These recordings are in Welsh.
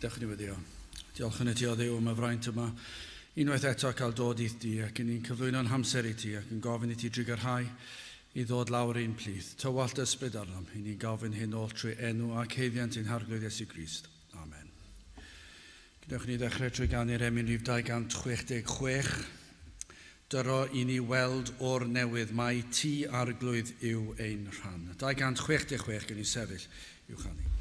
Dechrau Dio. Diolch yn y Dio Dduw am y fraint yma. Unwaith eto cael dod i ti ac yn ni'n cyflwyno'n hamser i ti ac yn gofyn i ti drigarhau i ddod lawr un plith. Tywallt ysbryd arnom, i ni'n gofyn hyn ôl trwy enw ac heiddiant ein harglwydd Iesu Grist. Amen. Gwnewch ni ddechrau trwy ganu'r emyn rhif 266. Dyro i ni weld o'r newydd, mae ti arglwydd yw ein rhan. 266 gen i sefyll i'w chanu.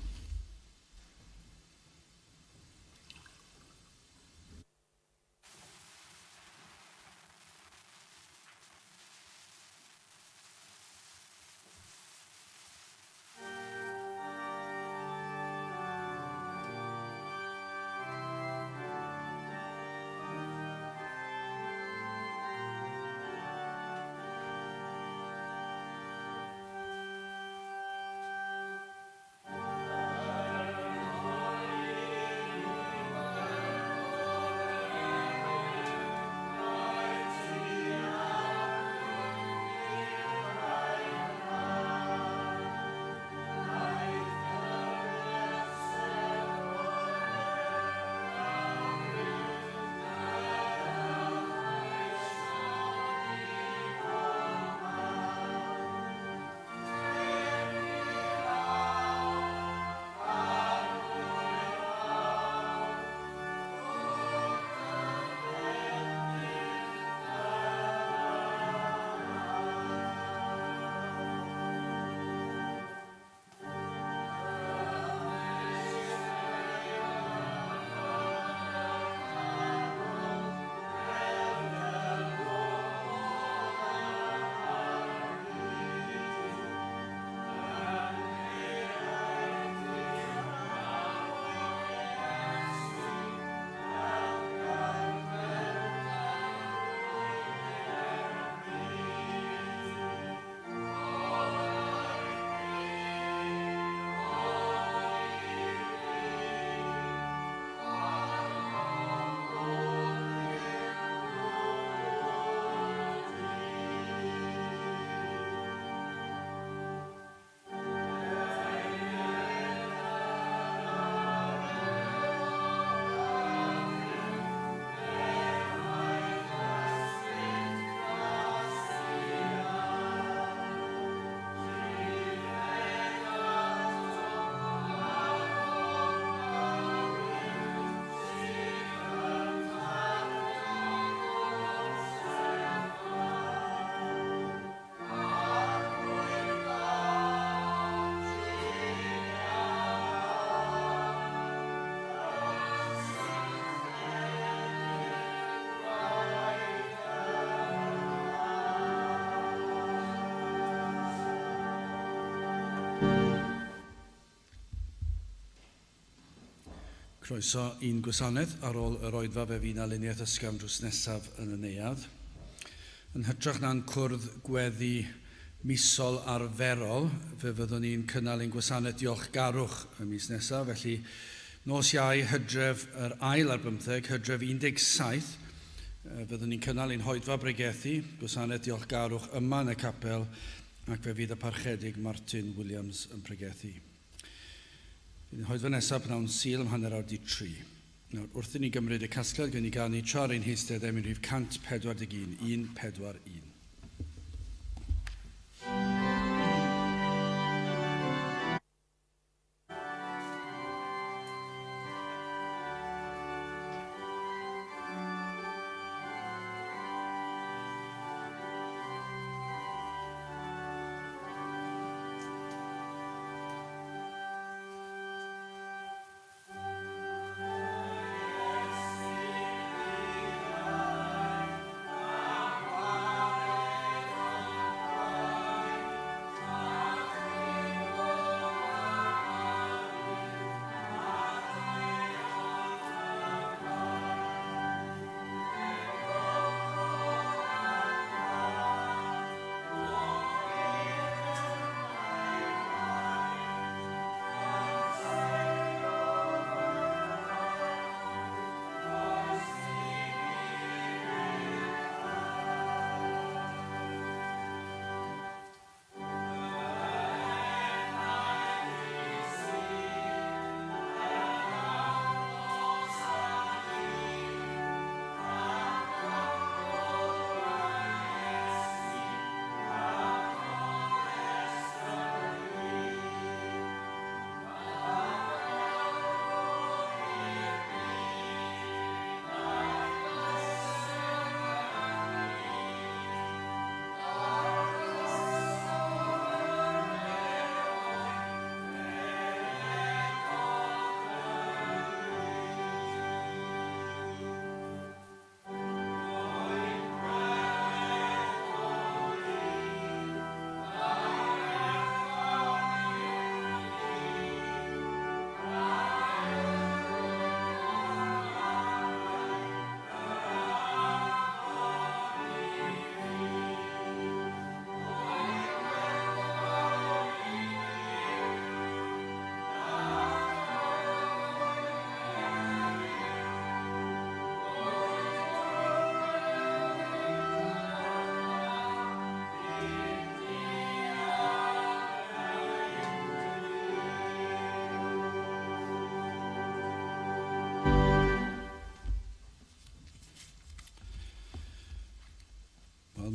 Croeso un gwasanaeth ar ôl yr oedfa fe fi'n aluniaeth ysgafn drws nesaf yn y neuad. Yn hytrach na'n cwrdd gweddi misol arferol, fe fyddwn ni'n cynnal ein gwasanaeth diolchgarwch y mis nesaf. Felly, nos Iau, Hydref yr ail ar 15, Hydref 17, fyddwn ni'n cynnal ein hoedfa bregethu, gwasanaeth diolchgarwch yma yn y capel, ac fe fydd y parchedig Martin Williams yn pregethu. Fydd hoedfa nesaf pnawn Sul ym hanner awr 3. Nawr, wrth i ni gymryd y casgliad, gwneud ni ganu trar ein heistedd emyn rhif 141, 141. Amen.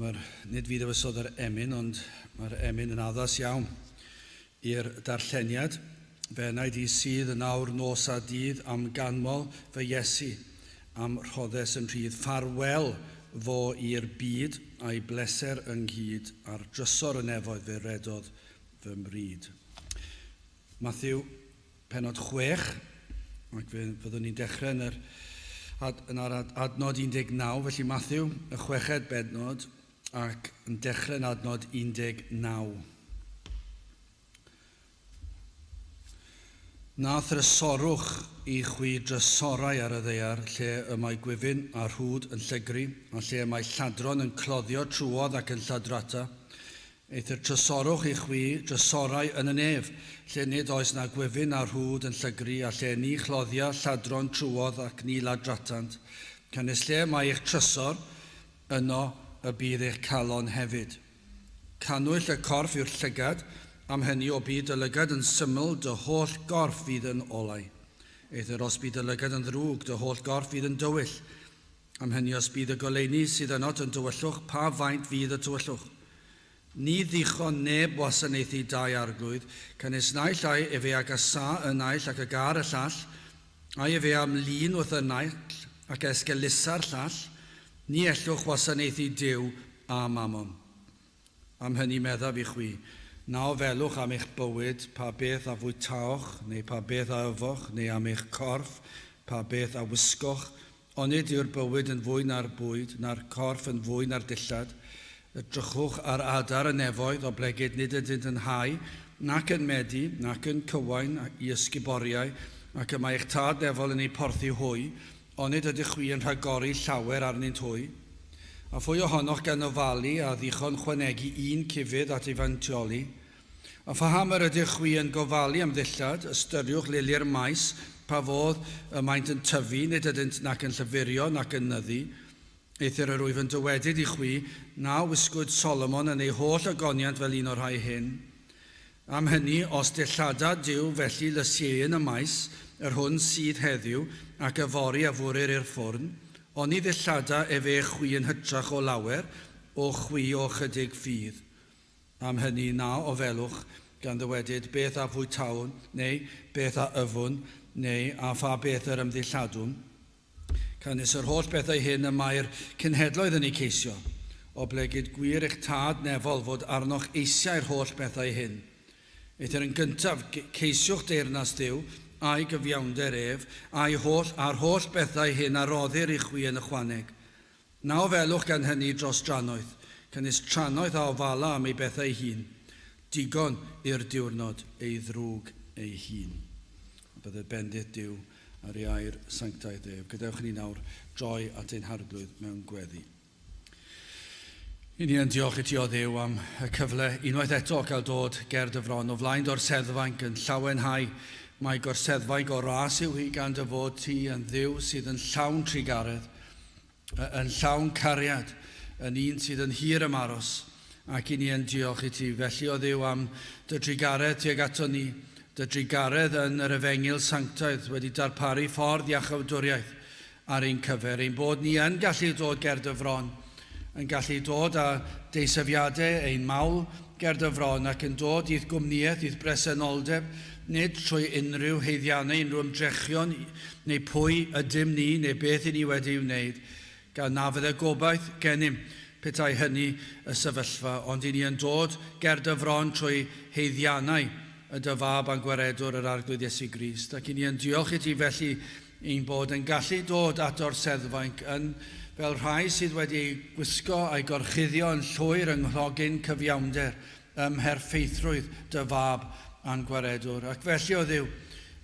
Nid fi ddywysodd yr emyn, ond mae'r emyn yn addas iawn i'r darlleniad. Fe wnaid i sydd yn awr nos a dydd am ganmol fy Iesu, am rhoddes yn rhydd ffarwel fo i'r byd a'i bleser ynghyd a'r drysor y nefoedd fe redodd fy mryd. Matthew, penod 6, ac fyddwn ni'n dechrau yn yr adnod 19, felly Matthew, y 6ed bednod, ac yn dechrau yn adnod 19. Na thrysorwch I chwi drysorau ar y ddaear, lle y mae gwifyn a rhwd yn llygru, a lle mae lladron yn cloddio trwodd ac yn lladrata. Eith trysorwch I chwi drysorau yn y nef, lle nid oes na gwifyn a rhwd yn llygru, a lle ni chloddia lladron trwodd ac ni ladratant. Canis lle mae eich trysor, yno y bydd eich calon hefyd. Canwyll y corff yw'r llygad, am hynny o byd y lygad yn syml, dy holl gorff fydd yn olau. Eith os bydd y lygad yn ddrwg, dy holl gorff fydd yn dywyll. Am hynny os bydd y goleuni sydd ynot yn dywyllwch, pa faint fydd y tywyllwch. Ni ddichon neb wasanaethu dau arglwydd, canis naill ai efe ag asa y naill ac y gar y llall, ai efe am lun wrth y naill ac esgelusa'r llall, ni ellwch wasanaethu Duw a mamon. Am hynny meddaf I chwi, na ofelwch am eich bywyd, pa beth a fwytaoch, neu pa beth a yfoch, neu am eich corff, pa beth a wisgoch, onid yw'r bywyd yn fwy na'r bwyd, na'r corff yn fwy na'r dillad. Drychwch ar adar y nefoedd o blegyd nid ydynt yn hau, nac yn medi, nac yn cywain I ysguboriau, ac yma eich tad nefol yn ei porthi hwy, onid ydych chwi yn rhagori llawer arnynt hwy. A phwy ohonoch gan ofalu a ddichon chwanegu un cifydd at ei fantioli. A phaham yr ydych chwi yn gofalu am ddillad, ystyriwch lili'r maes, pa fodd y maent yn tyfu, nid ydynt nac yn llyfurio nac yn nyddu. Eithir yr wyf yn dywedyd I chwi, na wisgwyd Solomon yn ei holl agoniant fel un o'r rhai hyn. Am hynny, os dillada Duw felly lysieun y maes, yr hwn sydd heddiw, ac yfori a fwrir i'r ffwrn, ond I ddillada efe chwi yn hytrach o lawer, o chwi o chydig ffydd. Am hynny na ofelwch, gan ddywedyd beth a fwytawn, neu beth a yfwn, neu a pha beth yr ymddilladwn. Canis yr holl bethau hyn y mae'r cynhedloedd yn ei ceisio, o blegyd gwir eich tad nefol fod arnoch eisiau'r holl bethau hyn. Eithir yn gyntaf ceisiwch deyrnas Duw, a'i gyfiawnder ef, a'r holl bethau hyn a roddir I chwi yn ychwaneg. Na ofelwch gan hynny dros dranoedd, canis tranoedd a ofala am ei bethau hun, digon i'r diwrnod ei ddrwg ei hun. Byddai bendith Duw ar ei air sanctaidd ef. Gadewch ni nawr droi at ein harglwydd mewn gweddi. I ni yn diolch I ti o Dduw am y cyfle unwaith eto cael dod ger dy fron o flaen gorseddfainc yn llawenhau. Mae gorseddfainc o ras yw hi gan dy fod ti yn Dduw sydd yn llawn trigaredd, yn llawn cariad, yn un sydd yn hir ymaros. Ac I ni yn diolch I ti felly o Dduw am dy trigaredd tuag ato ni, dy drigaredd yn yr efengil sanctaidd wedi darparu ffordd iachawdwriaeth ar ein cyfer, ein bod ni yn gallu dod ger dy fron, yn gallu dod â deisyfiadau ein mawl ger dy fron ac yn dod i'th gwmniaeth, i'th bresenoldeb, nid trwy unrhyw heiddiannau, unrhyw ymdrechion, neu pwy ydym ni, neu beth I ni wedi wneud, gan na fydd y gobaith gennym petai hynny y sefyllfa, ond I ni yn dod ger dy fron trwy heiddiannau, y dy fab a'n gwaredwr yr arglwydd Iesu Grist. Ac I ni yn diolch I ti felly ein bod yn gallu dod at o'r seddfainc yn fel rhai sydd wedi gwisgo a'i gorchuddio yn llwyr yng nghlogyn cyfiawnder ymherffeithrwydd dy fab a'n gwaredwr. Ac felly o Dduw,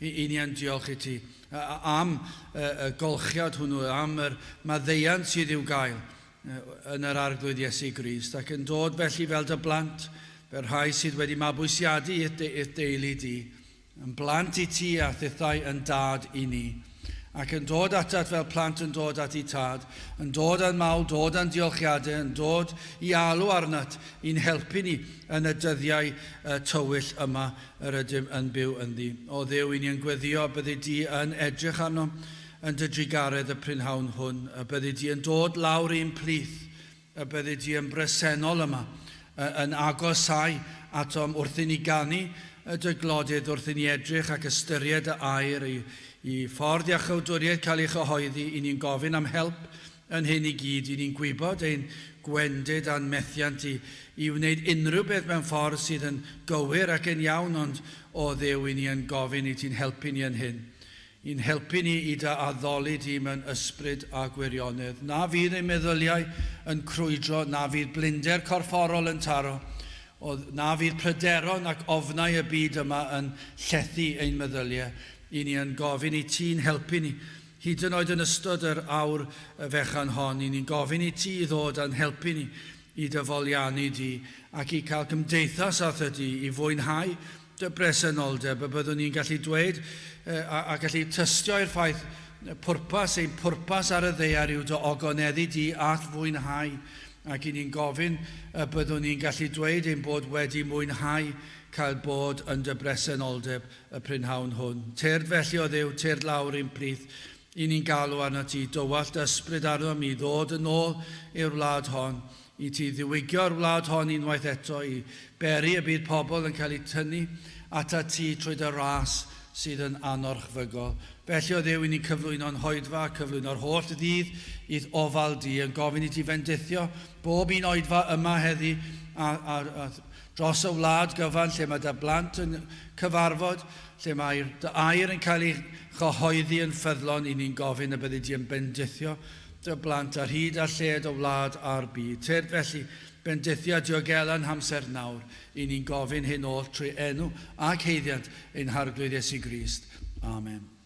I ni yn diolch I ti am y golchiad hwnnw, am yr maddeuant sydd i'w gael yn yr arglwydd Iesu Grist. Ac yn dod felly fel dy blant, fel rhai sydd wedi mabwysiadu i'th deulu di, yn blant I ti a thithau yn dad I ni, ac yn dod atat fel plant yn dod at I tad, yn dod yn mawl, dod yn diolchiadau, yn dod I alw arnat, i'n helpu ni yn y dyddiau tywyll yma yr ydym yn byw ynddi. O Dduw, I ni yn gweddio byddi di yn edrych arno yn dy drigaredd y prynhawn hwn, a byddi di yn dod lawr i'n plith, y byddi di yn bresennol yma, yn agosau atom wrth i ni ganu y dyglodydd, wrth i ni edrych ac ystyried y air i ffordd a chawdwriaeth cael ei chyhoeddi, i ni'n gofyn am help yn hyn i gyd, i ni'n gwybod ein gwendid a'n methiant i wneud unrhyw beth mewn ffordd sydd yn gywir ac yn iawn, ond o Dduw i ni yn gofyn i ti'n helpu ni yn hyn. I'n helpu ni i da addoli di mewn ysbryd a gwirionedd. Na fydd ein meddyliau yn crwydro, na fydd blinder corfforol yn taro, na fydd pryderon ac ofnau y byd yma yn llethu ein meddyliau. I ni yn gofyn i ti'n helpu ni. Hyd yn oed yn ystod yr awr fechan hon, i ni'n gofyn i ti ddod a'n helpu ni i dyfoliannu di ac i cael cymdeithas ath ydi i fwynhau dy bresenoldeb, y byddwn ni'n gallu dweud a gallu tystio i'r ffaith ein pwrpas ar y ddeiar yw dy ogoneddu di at fwynhau, ac i ni'n gofyn y byddwn ni'n gallu dweud ein bod wedi mwynhau cael bod yn dy bresenoldeb y prynhawn hwn. Tyrd felly o Dduw, tyrd lawr ein plith, i ni'n galw arno ti, dywallt ysbryd arno mi ddod yn ôl i'r wlad hon, i ti ddiwygio'r wlad hon unwaith eto, i beri y bydd pobl yn cael eu tynnu ata ti trwy dy ras sydd yn anorchfygol. Felly o Dduw, i ni'n cyflwyno'n hoedfa, cyflwyno'r holl ddydd i'r ofal di, yn gofyn i ti fendithio bob un oedfa yma heddi a dros y wlad gyfan lle mae dy blant yn cyfarfod, lle mae'r dy air yn cael ei chyhoeddi yn ffyddlon, i ni'n gofyn y byddi di yn bendithio dy blant ar hyd a lled o wlad a'r byd. Tyrd felly, bendithio diogelan hamser nawr, i ni'n gofyn hyn oll trwy enw ac heiddiant ein harglwydd Iesu Grist. Amen.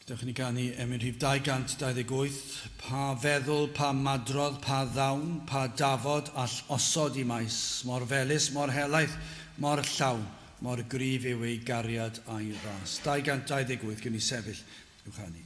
Dewch ni ganu emyn rhif 228, pa feddwl, pa madrodd, pa ddawn, pa dafod all osod i maes, mor felys, mor helaeth, mor llawn, mor gryf yw ei gariad a'i ras. 228, gyn ni sefyll i'w chanu.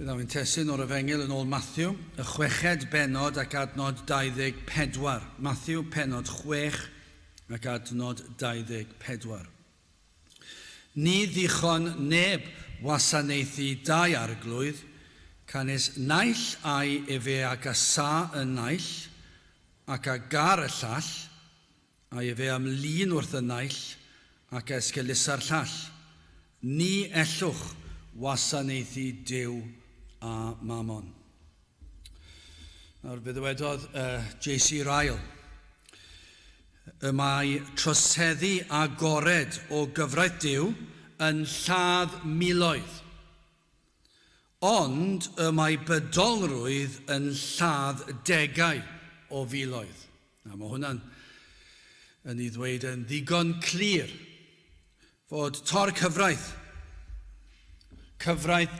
Bydd am testyn o'r Efengil yn ôl Matthew, y 6 benod ac adnod 24. Matthew, penod 6 ac adnod 24. Ni ddichon neb wasanaethu 2 arglwydd, canes naill ai efe ac a sa y naill, ac a gar y llall, a efe am lun wrth y naill, ac esgelusa'r llall. Ni ellwch wasanaethu Duw a mamon. Nawr, fe ddywedodd J.C. Ryle, y mae troseddu agored o gyfraith Duw yn lladd miloedd, ond y mae bydolrwydd yn lladd degau o filoedd. Na, mae hwnna'n yn ei ddweud yn ddigon clir fod cyfraith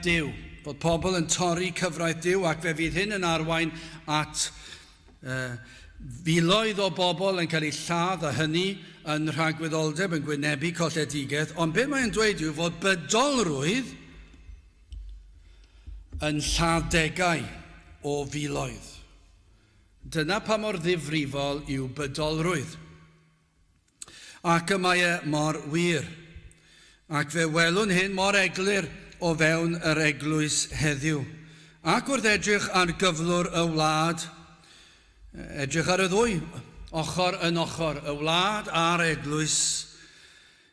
Duw, bod pobl yn torri cyfraith Duw, ac fe fydd hyn yn arwain at filoedd o bobl yn cael eu lladd, a hynny yn rhagwyddoldeb yn gwynebu colledigaeth, ond beth mae'n dweud yw fod bydolrwydd yn lladdegau o filoedd. Dyna pa mor ddifrifol yw bydolrwydd. Ac y mae e mor wir. Ac fe welwn hyn mor eglur o fewn yr eglwys heddiw. Ac wrth edrych ar gyflwr y wlad, edrych ar y ddwy, ochr yn ochr, y wlad a'r eglwys,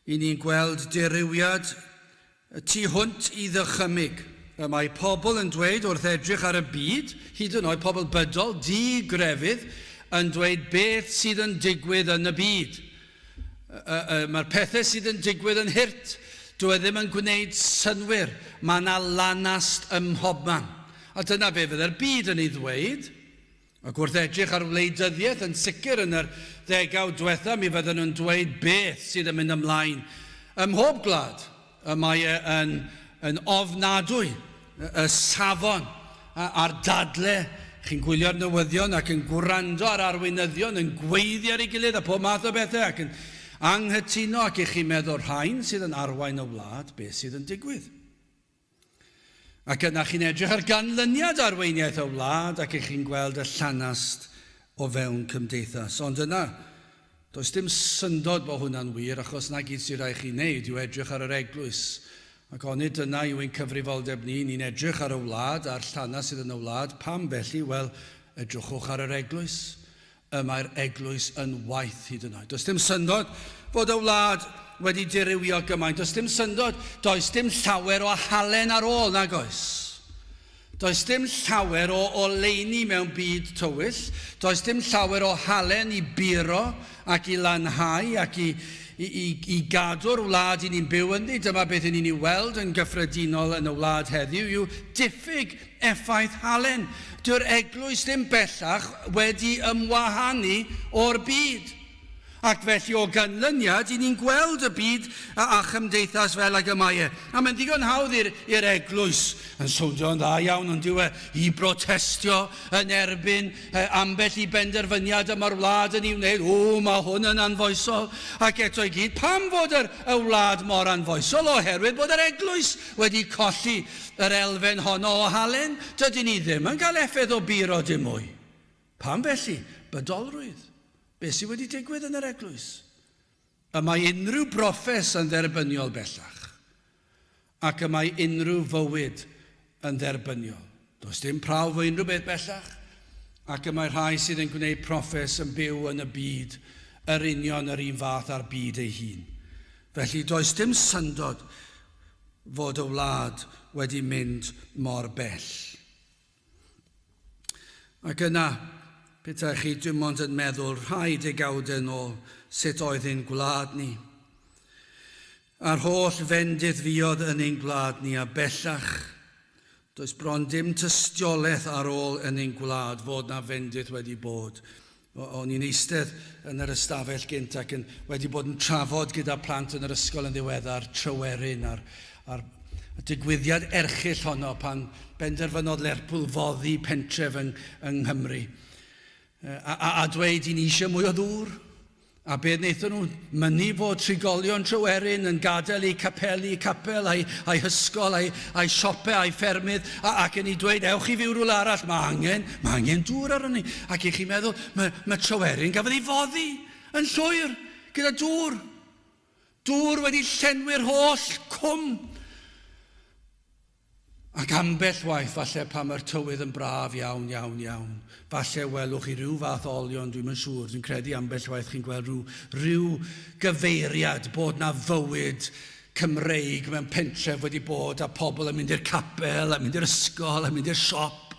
i ni'n gweld dirywiad tu hwnt i ddychymyg. Y mae pobl yn dweud wrth edrych ar y byd, hyd yn oed pobl bydol, di-grefydd, yn dweud beth sydd yn digwydd yn y byd. Mae'r pethau sydd yn digwydd yn hirt, dwi ddim yn gwneud synwyr. Mae yna lanast ym mhobman. A dyna fe fydd yr byd yn ei ddweud. Ac wrth edrych ar wleidyddiaeth yn sicr yn yr 10 diwetha, mi fydden nhw'n dweud beth sydd yn mynd ymlaen. Ym mhob gwlad, mae yn ofnadwy, y safon a'r dadle. Chi'n gwylio'r newyddion ac yn gwrando ar arweinyddion, yn gweiddi ar ei gilydd a pob math o bethau, ac yn anghytuno, ac i chi meddwl rhain sydd yn arwain y wlad, beth sydd yn digwydd. Ac yna chi'n edrych ar ganlyniad arweiniaeth y wlad, ac chi'n gweld y llanast o fewn cymdeithas. Ond yna, does dim syndod bod hwnna'n wir, achos na gyd sy'n rhaid chi wneud yw edrych ar yr eglwys. Ac onid dyna yw ein cyfrifoldeb ni, ni'n edrych ar y wlad, a'r llanast sydd yn y wlad. Pam felly? Wel, edrychwch ar yr eglwys. Mae'r eglwys yn waith hyd yn oed. Does dim syndod fod y wlad wedi dirywio gymaint. Does dim syndod, does dim llawer o halen ar ôl, nag oes. Does dim llawer o leini mewn byd tywyll. Does dim llawer o halen i biro ac i lanhau ac i gadw'r wlad i ni'n byw ynddi. Dyma beth ni'n ei weld yn gyffredinol yn y wlad heddiw yw diffyg effaith halen. Dyw'r eglwys ddim bellach wedi ymwahanu o'r byd. Ac felly o ganlyniad, i ni'n gweld y byd a chymdeithas fel ag y mae e. A mae'n ddigon hawdd i'r eglwys yn soundio'n dda iawn, ond dyw i brotestio yn erbyn ambell i benderfyniad yma'r wlad yn ei wneud. Mae hwn yn anfoesol. Ac eto i gyd, pam fod y wlad mor anfoesol? Oherwydd bod yr eglwys wedi colli yr elfen honno o halen. Dydyn ni ddim yn cael effaith o biro dim mwy. Pam felly? Bydolrwydd. Beth sydd wedi digwydd yn yr eglwys? Y mae unrhyw broffes yn dderbyniol bellach. Ac y mae unrhyw fywyd yn dderbyniol. Does dim prawf o unrhyw beth bellach. Ac y mae rhai sydd yn gwneud proffes yn byw yn y byd, yr union yr un fath a'r byd ei hun. Felly does dim syndod fod y wlad wedi mynd mor bell. Ac yna, Petai chi dim ond yn meddwl rhaid y gawden o sut oedd ein gwlad ni. A'r holl fendith fuodd yn ein gwlad ni a bellach. Does bron dim tystiolaeth ar ôl yn ein gwlad fod na fendith wedi bod. O'n i'n eistedd yn yr ystafell gynt ac wedi bod yn trafod gyda plant yn yr ysgol yn ddiweddar Tryweryn a'r digwyddiad erchyll honno pan benderfynodd Lerpwl foddi pentref yng Nghymru. A dweud i ni eisiau mwy o ddŵr, A beth wnaethon nhw? Mynnu fod trigolion Tryweryn yn gadael eu capel, a'i hysgol, a'i siope, a'i ffermydd, ac yn ei dweud, ewch i fyw rhywle arall, mae angen dŵr ar hynny. Ac i chi meddwl, mae Tryweryn gafodd ei foddi yn llwyr gyda dŵr. Dŵr wedi llenwi'r holl cwm. Ac ambell waith, falle pan mae'r tywydd yn braf iawn. Falle welwch chi ryw fath olion, dwi'n siŵr, dwi'n credu ambell waith chi'n gweld ryw gyfeiriad bod na fywyd Cymreig mewn pentref wedi bod, a pobl yn mynd i'r capel, a mynd i'r ysgol, a mynd i'r siop.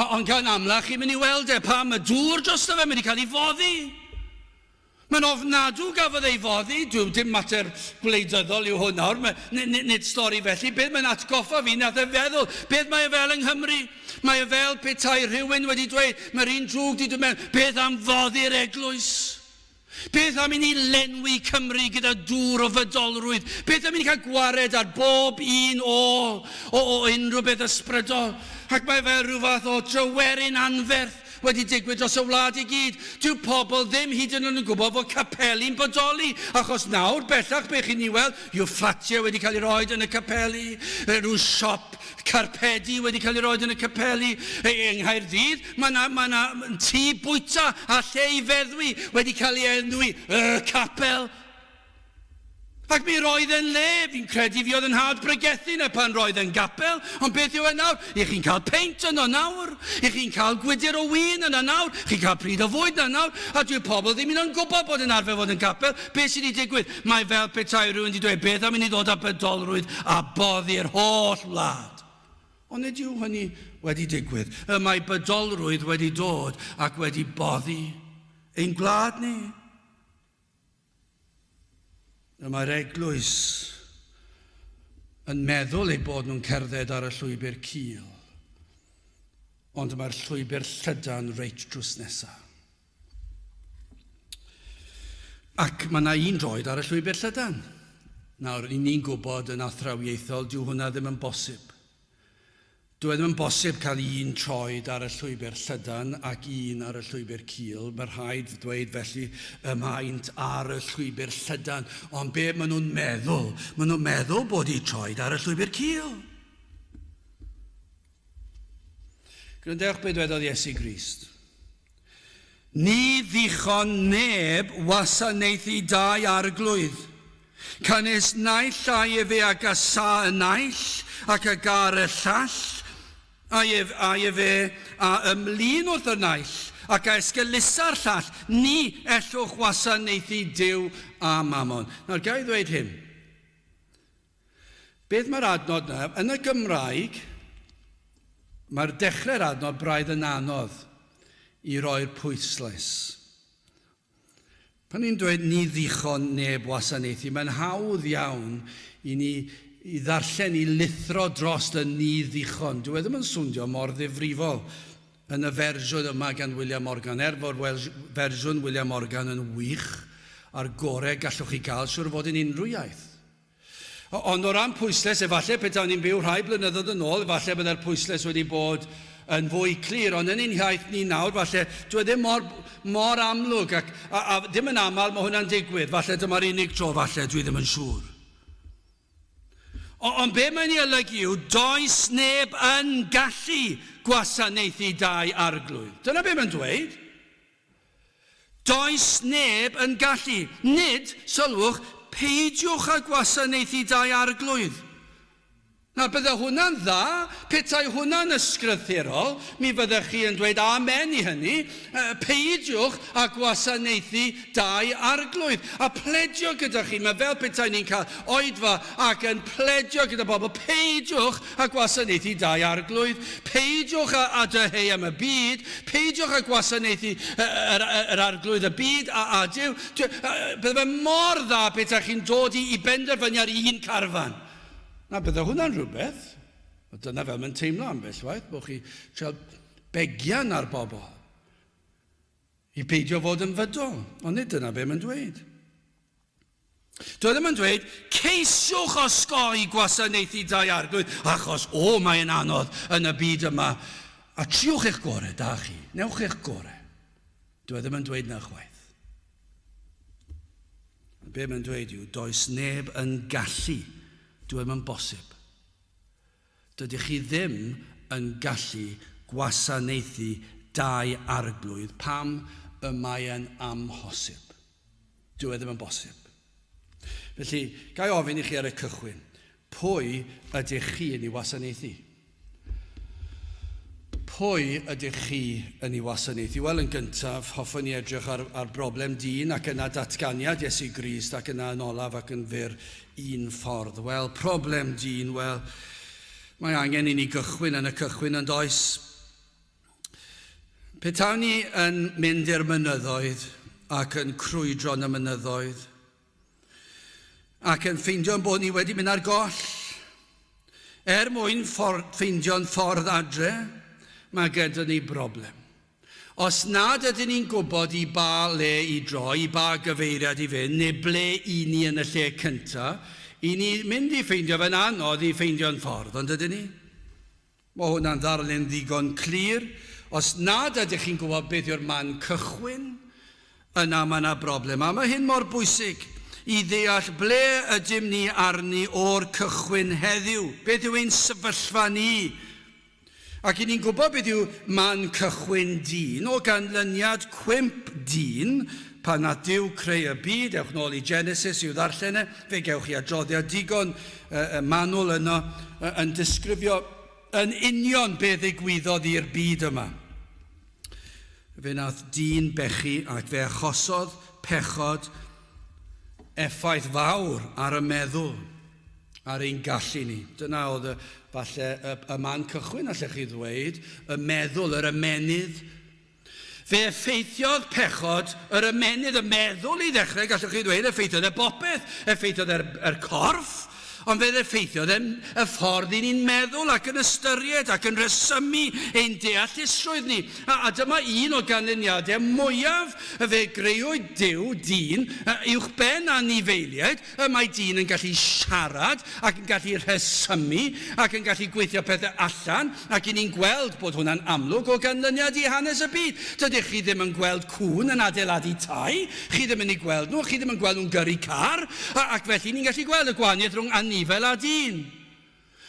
Ond gan amlach chi'n mynd i weld pan mae dŵr drosto fe, mynd i cael ei foddi. Mae'n ofnadw gafodd ei foddi, dim mater gwleidyddol yw hwn nawr, nid stori felly, beth mae'n atgoffa fi, nath e feddwl, beth mae e fel yng Nghymru? Mae e fel petai rhywun wedi dweud, mae'r un drwg di dwi'n meddwl, beth am foddi'r eglwys? Beth am i ni lenwi Cymru gyda dŵr o fydolrwydd? Beth am i ni cael gwared ar bob un o unrhyw beth ysbrydol? Ac mae fel rhyw fath o Tryweryn anferth wedi digwydd dros y wlad i gyd. Dyw pobl ddim hyd yn oed yn gwybod fod capeli'n bodoli, achos nawr bellach be chi'n ei weld, yw fflatiau wedi cael ei roed yn y capeli, rhyw siop carpedi wedi cael ei roed yn y capeli. Yng Nghaerdydd, mae yna tŷ bwyta a lle i feddwi wedi cael ei enwi y capel. Ac mi roedd e'n le, fi'n credu fi oedd yn had bregethu na pan roedd e'n Nghapel, ond beth yw e nawr? I chi'n cael peint yno nawr, i chi'n cael gwydyr o win yno nawr, chi'n cael pryd o fwyd yno nawr, a dwi'n pobl ddim yn gwybod bod yn arfer fod yn Nghapel. Beth sydd wedi digwydd? Mae fel petai rhywun wedi dweud, beth am i ni ddod â bedolrwydd a boddi'r holl wlad. Ond nid yw hynny wedi digwydd. Mae bedolrwydd wedi dod ac wedi boddi ein gwlad ni. Mae'r eglwys yn meddwl eu bod nhw'n cerdded ar y llwybr cul, ond mae'r llwybr llydan reit drws nesaf. Ac mae yna un droed ar y llwybr llydan. Nawr, ni'n gwybod yn athrawieithol, dyw hwnna ddim yn bosib. Dyw e ddim yn bosib cael un troed ar y llwybr llydan ac un ar y llwybr cul. Mae rhaid dweud felly y maint ar y llwybr llydan. Ond be maen nhw'n meddwl? Maen nhw'n meddwl bod eu troed ar y llwybr cul. Grandewch be dwedodd Iesu Grist. Ni ddichon neb wasanaethu dau arglwydd. Cynnes naill ai efe ag a sa y naill ac a gar y llall, a efe a ymlun wrth y naill ac a esgelusa'r llall, ni ellwch wasanaethu Duw a mamon. Nawr, ga i ddweud hyn. Beth mae'r adnod na? Yn y Gymraeg, mae'r dechrau'r adnod braidd yn anodd i roi'r pwyslais. Pan ni'n dweud ni ddichon neb wasanaethu, mae'n hawdd iawn i ni i ddarllen, i lithro dros y ni ddichon. Dwi ddim yn swndio mor ddifrifol yn y fersiwn yma gan William Morgan. Fo'r fersiwn William Morgan yn wych a'r gorau gallwch chi gael, siwr fod yn unrhyw iaith. Ond o ran pwyslais, efallai petawn ni'n byw rhai blynyddoedd yn ôl, efallai byddai'r pwyslais wedi bod yn fwy clir, ond yn ein iaith ni nawr, falle, dwi ddim mor amlwg, a ddim yn aml mae hwnna'n digwydd, falle dyma'r unig tro, falle, dwi ddim yn siŵr. Ond be mae'n ei olygu yw, does neb yn gallu gwasanaethu dau arglwydd. Dyna be mae'n dweud. Does neb yn gallu. Nid, sylwch, peidiwch â gwasanaethu dau arglwydd. Nawr, bydde hwnna'n dda, petai hwnna'n ysgrythurol, mi fyddech chi yn dweud amen i hynny, peidiwch a gwasanaethu dau arglwydd. A pledio gyda chi, mae fel petai ni'n cael oedfa ac yn pledio gyda bobl, peidiwch a gwasanaethu dau arglwydd, peidiwch a dyheu am y byd, peidiwch a gwasanaethu yr arglwydd y byd a Duw. Bydde fe mor dda petai chi'n dod i benderfynu ar un carfan. Na, bydde hwnna'n rhywbeth, a dyna fel mae'n teimlo ambell waith, bod chi treul begian ar bobl i beidio fod yn fydol, ond nid dyna be mae'n dweud. Dwi ddim yn dweud, ceisiwch osgoi gwasanaethu dau arglwydd, achos mae'n anodd yn y byd yma, a triwch eich gorau, da chi, newch eich gorau. Dwi ddim yn dweud na chwaith. Be mae'n dweud yw, does neb yn gallu, dwi'n yn bosib. Dydych chi ddim yn gallu gwasanaethu dau arglwydd pam y mae yn amhosib. Dwi ddim yn bosib. Felly, gai ofyn i chi ar y cychwyn, pwy ydych chi yn ei wasanaethu? Pwy ydych chi yn ei wasanaethu? Wel, yn gyntaf, hoffwn ni edrych ar broblem dyn ac yna datganiad Iesu Grist ac yna yn olaf ac yn fyr un ffordd. Wel, problem dyn, wel, mae angen i ni gychwyn yn y cychwyn yn does. Petawn ni yn mynd i'r mynyddoedd ac yn crwydro yn y mynyddoedd ac yn ffeindio bod ni wedi mynd ar goll. Mwyn ffeindio'n ffordd adre, mae gyda ni broblem. Os nad ydyn ni'n gwybod i ba le i dro, i ba gyfeiriad i fynd, neu ble i ni yn y lle cyntaf, i ni mynd i ffeindio fe'n anodd i ffeindio'n ffordd, ond ydyn ni? Mae hwnna'n ddarlun ddigon clir. Os nad ydych chi'n gwybod beth yw'r man cychwyn, yna mae yna broblem. A mae hyn mor bwysig i ddeall ble ydym ni arni o'r cychwyn heddiw. Beth yw ein sefyllfa ni? Ac i ni'n gwybod beth yw man cychwyn dyn o ganlyniad cwymp dyn, pan nath Duw creu y byd, ewch nôl i Genesis i'w ddarllen fe gewch chi adroddiad digon manwl yno yn disgrifio yn union beth ddigwyddodd i'r byd yma. Fe nath dyn bechu ac fe achosodd pechod effaith fawr ar y meddwl, ar ein gallu ni. Dyna oedd falle y man cychwyn, allech chi ddweud, y meddwl, yr ymenydd. Fe effeithiodd pechod yr ymenydd, y meddwl i ddechrau, gallwch chi ddweud, effeithiodd y bopeth, effeithiodd yr corff, ond fe effeithiodd y ffordd i ni'n meddwl ac yn ystyried ac yn resymu ein deallusrwydd ni. A dyma un o ganlyniadau mwyaf fe greuwyd Duw dyn uwchben anifeiliaid. Mae dyn yn gallu siarad ac yn gallu resymu ac yn gallu gweithio pethau allan ac i ni'n gweld bod hwnna'n amlwg o ganlyniad i hanes y byd. Dydych chi ddim yn gweld cŵn yn adeiladu tai, chi ddim yn ei gweld nhw, chi ddim yn gweld nhw'n gyrru car, ac felly ni'n gallu gweld y gwahaniaeth rhwng anifel a dyn.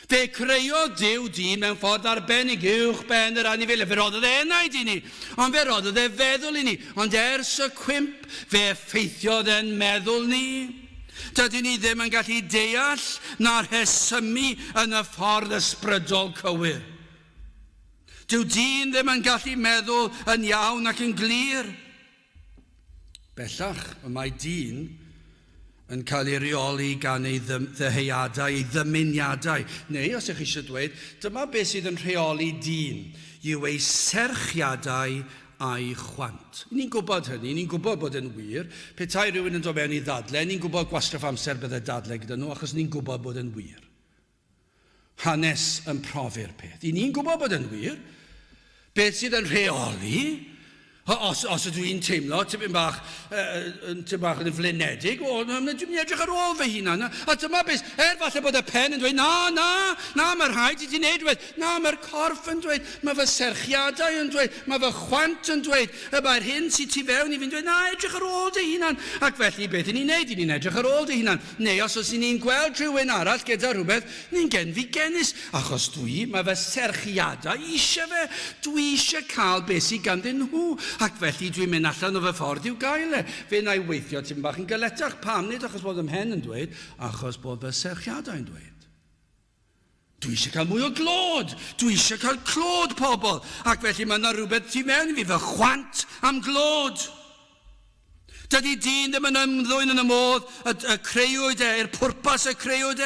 Fe creuodd Duw dyn mewn ffordd arbennig uwch ben yr anifeiliaid. Fe roddodd enaid i ni, ond fe roddodd e feddwl i ni. Ond ers y cwymp, fe effeithiodd e'n meddwl ni. Dydyn ni ddim yn gallu deall na'r hesymu yn y ffordd ysbrydol cywir. Dyw dyn ddim yn gallu meddwl yn iawn ac yn glir. Bellach, mae dyn yn cael ei reoli gan ei ddeheuadau, ei ddymuniadau. Neu, os ych chi eisiau dweud, dyma beth sydd yn rheoli dyn, yw ei serchiadau a'i chwant. Ni'n gwybod hynny, ni'n gwybod bod yn wir. Petai rhywun yn dod mewn i ddadlau, ni'n gwybod gwastraff amser byddai dadlau gyda nhw, achos ni'n gwybod bod yn wir. Hanes yn profi'r peth. Ni'n gwybod bod yn wir. Beth sydd yn rheoli, os ydw i'n teimlo, tipyn bach yn flinedig, dwi'n mynd edrych ar ôl fy hunan. A dyma beth, falle bod y pen yn dweud, na, mae'r rhaid i ti wneud dweud, na, mae'r corff yn dweud, mae fy serchiadau yn dweud, mae fy chwant yn dweud, mae'r hyn sydd ti fewn i fi'n dweud, na, edrych ar ôl dy hunan. Ac felly beth ni'n neud, ni'n edrych ar ôl dy hunan. Neu os ni'n gweld rhywun arall gyda rhywbeth, ni'n genus, achos mae fy serchiadau eisiau fe, dwi eisiau cael beth sydd ganddyn nhw. Ac felly dwi'n mynd allan o fy ffordd i'w gael e. Fe na i weithio ti'n bach yn galetach. Pam nid achos bod ymhen yn dweud, achos bod fy serchiadau yn dweud. Dwi eisiau cael mwy o glod. Dwi eisiau cael clod pobl. Ac felly mae yna rhywbeth tu mewn i fi, fy chwant am glod. Dydy dyn ddim yn ymddwyn yn y modd y creuwyd i'r pwrpas y creuwyd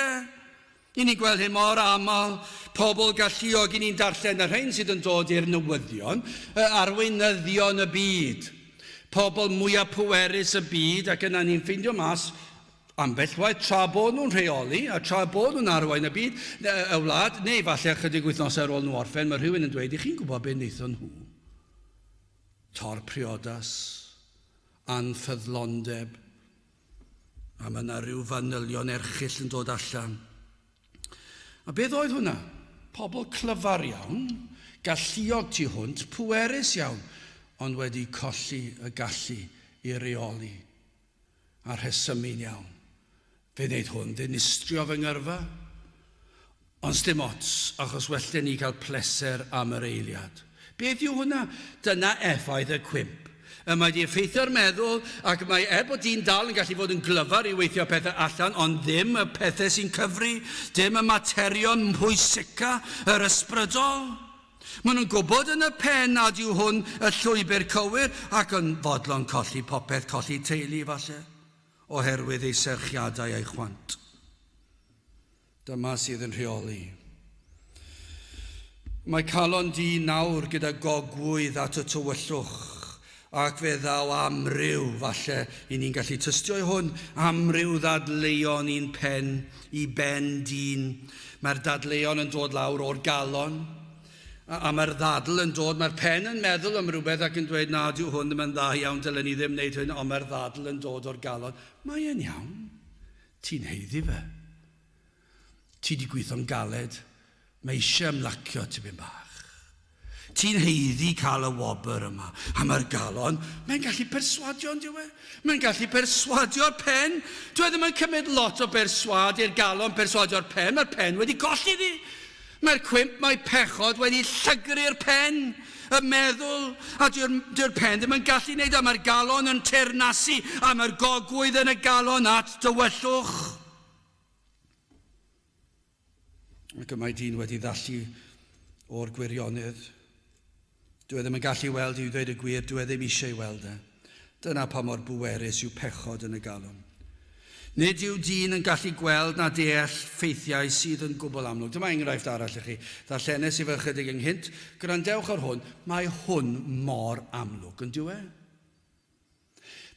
I ni gweld hyn mor aml, pobl galluog I ni'n darllen yr rhain sydd yn dod i'r newyddion, arweinyddion y byd. Pobl mwyaf pwerus y byd, ac yna ni'n ffeindio mas ambell waith tra bod nhw'n rheoli, a tra bod nhw'n arwain y byd, y wlad, neu falle chydig wythnosau ar ôl nhw orffen, mae rhywun yn dweud, I chi'n gwybod beth wnaethon nhw? Tor priodas, anffyddlondeb, a mae yna rhyw fanylion erchill yn dod allan. A beth oedd hwnna? Pobl clyfar iawn, galluog tu hwnt, pwerus iawn, ond wedi colli y gallu I reoli. a rhesymu'n iawn. Fe wneud hwn, dinistrio fy ngyrfa, ond sdim ots, achos well ni cael pleser am yr eiliad. Beth yw hwnna? Dyna effaith y cwymp. Mae di effeithio'r meddwl, ac mae bod di'n dal yn gallu fod yn glyfar i weithio pethau allan, ond ddim y pethau sy'n cyfri, dim y materion pwysica, yr ysbrydol. Maen nhw'n gwybod yn y pen nad yw hwn y llwybr cywir, ac yn fodlon colli popeth, colli teulu falle, oherwydd ei serchiadau a'i chwant. Dyma sydd yn rheoli. Mae calon di nawr gyda gogwydd at y tywyllwch, ac fe ddaw amryw, falle, i ni'n gallu tystio i hwn, amryw ddadleuon i'n pen, i ben dyn. Mae'r dadleuon yn dod lawr o'r galon, a mae'r ddadl yn dod, mae'r pen yn meddwl am rhywbeth ac yn dweud, nad yw hwn ddim yn dda iawn, dylen ni ddim wneud hyn, ond mae'r ddadl yn dod o'r galon. Mae'n iawn. Ti'n heiddi fe. Ti di gweithio'n galed. Mae eisiau ymlacio tipyn bach. Ti'n heiddi cael y wobr yma. A mae'r galon, mae'n gallu perswadio'n diwe. Mae'n gallu perswadio'r pen. Dwi ddim yn cymryd lot o perswad i'r galon perswadio'r pen. Mae'r pen wedi golli di. Mae'r cwymp, mae pechod wedi llygru'r pen, y meddwl, a dyw'r pen ddim yn gallu wneud, a mae'r galon yn teyrnasu, a mae'r gogwydd yn y galon at dywyllwch. Ac y mae dyn wedi ddallu o'r gwirionedd. Dwi ddim yn gallu weld i'w ddweud y gwir, dwi ddim eisiau weld e. Dyna pa mor bwerus yw pechod yn y galon. Nid yw dyn yn gallu gweld na deall ffeithiau sydd yn gwbl amlwg. Dyma enghraifft arall i chi. Ddarllenes i fe chydig ynghynt. Gwrandewch ar hwn. Mae hwn mor amlwg yn diwe.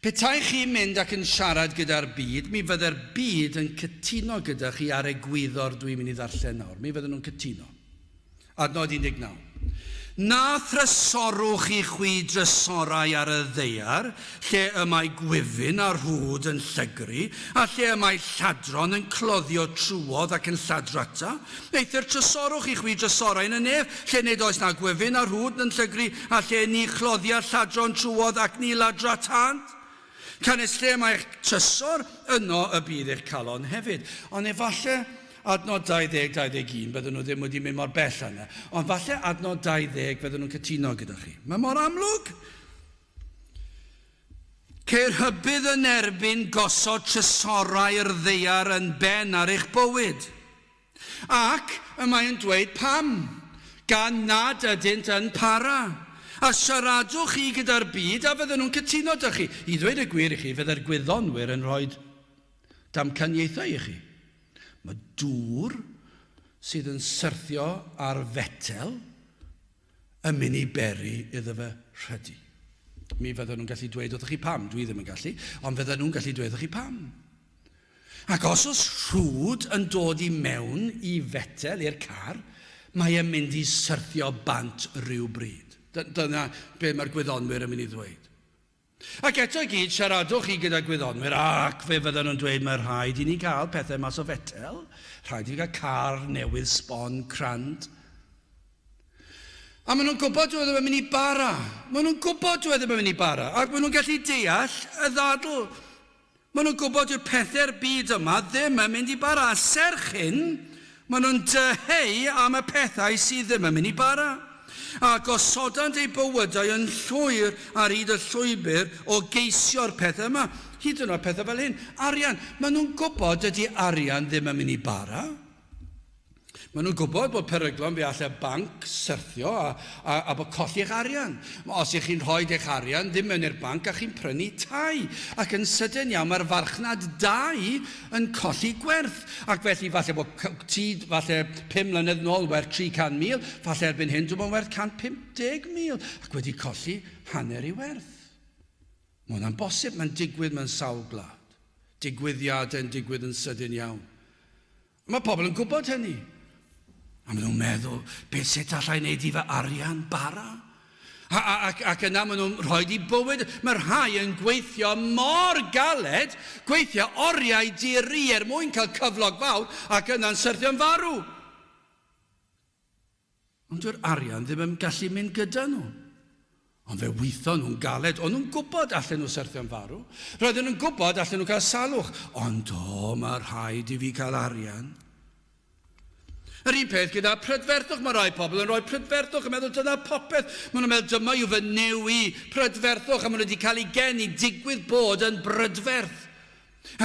Petai chi mynd ac yn siarad gyda'r byd, mi fydde'r byd yn cytuno gyda chi ar egwyddor dwi'n mynd i ddarllen nawr. Mi fydden nhw'n cytuno. Adnod 19. Na thrysorwch i chwi drysorau ar y ddeiar, lle y mae gwifyn a rhwd yn llygru, a lle y mae lladron yn cloddio trwodd ac yn lladrata. Neithiwr trysorwch i chwi drysorau yn y nef, lle nid oes na gwifyn a rhwd yn llygru, a lle ni cloddio lladron trwodd ac ni ladratant. Canes lle mae'ch trysor, yno y bydd eich calon hefyd. Ond efallai adnod 20-21 bydden nhw ddim wedi mynd mor bell yna. Ond falle adnod 20 bydden nhw'n cytuno gyda chi. Mae mor amlwg. Ceir hybydd yn erbyn gosod trysorau'r ddeiar yn ben ar eich bywyd. Ac y mae'n dweud pam, gan nad ydynt yn para. A siaradwch chi gyda'r byd a fydden nhw'n cytuno â chi. I ddweud y gwir i chi, fydde'r gwyddonwyr yn rhoi damcaniaethau i chi. Mae dŵr sydd yn syrthio ar fetel yn mynd i beri iddo fe rhydu. Mi fydden nhw'n gallu dweud wrth chi pam, dwi ddim yn gallu, ond fydden nhw'n gallu dweud wrth chi pam. Ac os oes rhwd yn dod i mewn i fetel i'r car, mae e'n mynd i syrthio bant rhyw bryd. Dyna be mae'r gwyddonwyr yn mynd i ddweud. Ac eto gyd, siaradwch chi gyda gwyddonwyr, ac fe fydden nhw'n dweud mae'r rhaid i ni gael pethau mas o fetel, rhaid i ni gael car newydd sbon crand. A maen nhw'n gwybod dwi ddim yn mynd i bara. Maen nhw'n gwybod dwi ddim yn mynd i bara, ac maen nhw'n gallu deall y ddadl. Maen nhw'n gwybod yw'r pethau'r byd yma ddim yn mynd i bara. A serch hyn, maen nhw'n dyheu am y pethau sydd ddim yn mynd i bara. A gosodant eu bywydau yn llwyr ar hyd y llwybr o geisio'r pethau yma. Hyd yn oed pethau fel hyn. Arian. Maen nhw'n gwybod ydy arian ddim yn mynd i bara. Maen nhw'n gwybod bod peryglon fe all y banc syrthio a bod colli'ch arian. Os ych chi'n rhoi eich arian ddim mewn i'r banc a chi'n prynu tai. Ac yn sydyn iawn mae'r farchnad dau yn colli gwerth. Ac felly falle bod ti falle 5 mlynedd nôl werth 300,000, falle erbyn hyn dwi'n werth 150,000 ac wedi colli hanner i werth. Mae hwnna'n bosib, mae'n digwydd mewn sawl gwlad. Digwyddiadau yn digwydd yn sydyn iawn. Mae pobl yn gwybod hynny. A maen nhw'n meddwl, beth sut allai wneud i fe arian bara? Ac yna maen nhw'n rhoi i bywyd. Mae'r rhai yn gweithio mor galed, gweithio oriau diri mwyn cael cyflog fawr, ac yna'n syrthio'n farw. Ond dyw'r arian ddim yn gallu mynd gyda nhw. Ond fe weithio nhw'n galed, ond nhw'n gwybod allan nhw syrthio'n farw. Roedden nhw'n gwybod allan nhw cael salwch. Ond mae rhaid i fi cael arian. Yr un peth gyda prydferthwch, mae rai pobl yn rhoi prydferthwch yn meddwl dyna popeth. Maen nhw'n meddwl dyma yw fy niw i prydferthwch a maen nhw wedi cael ei geni digwydd bod yn brydferth.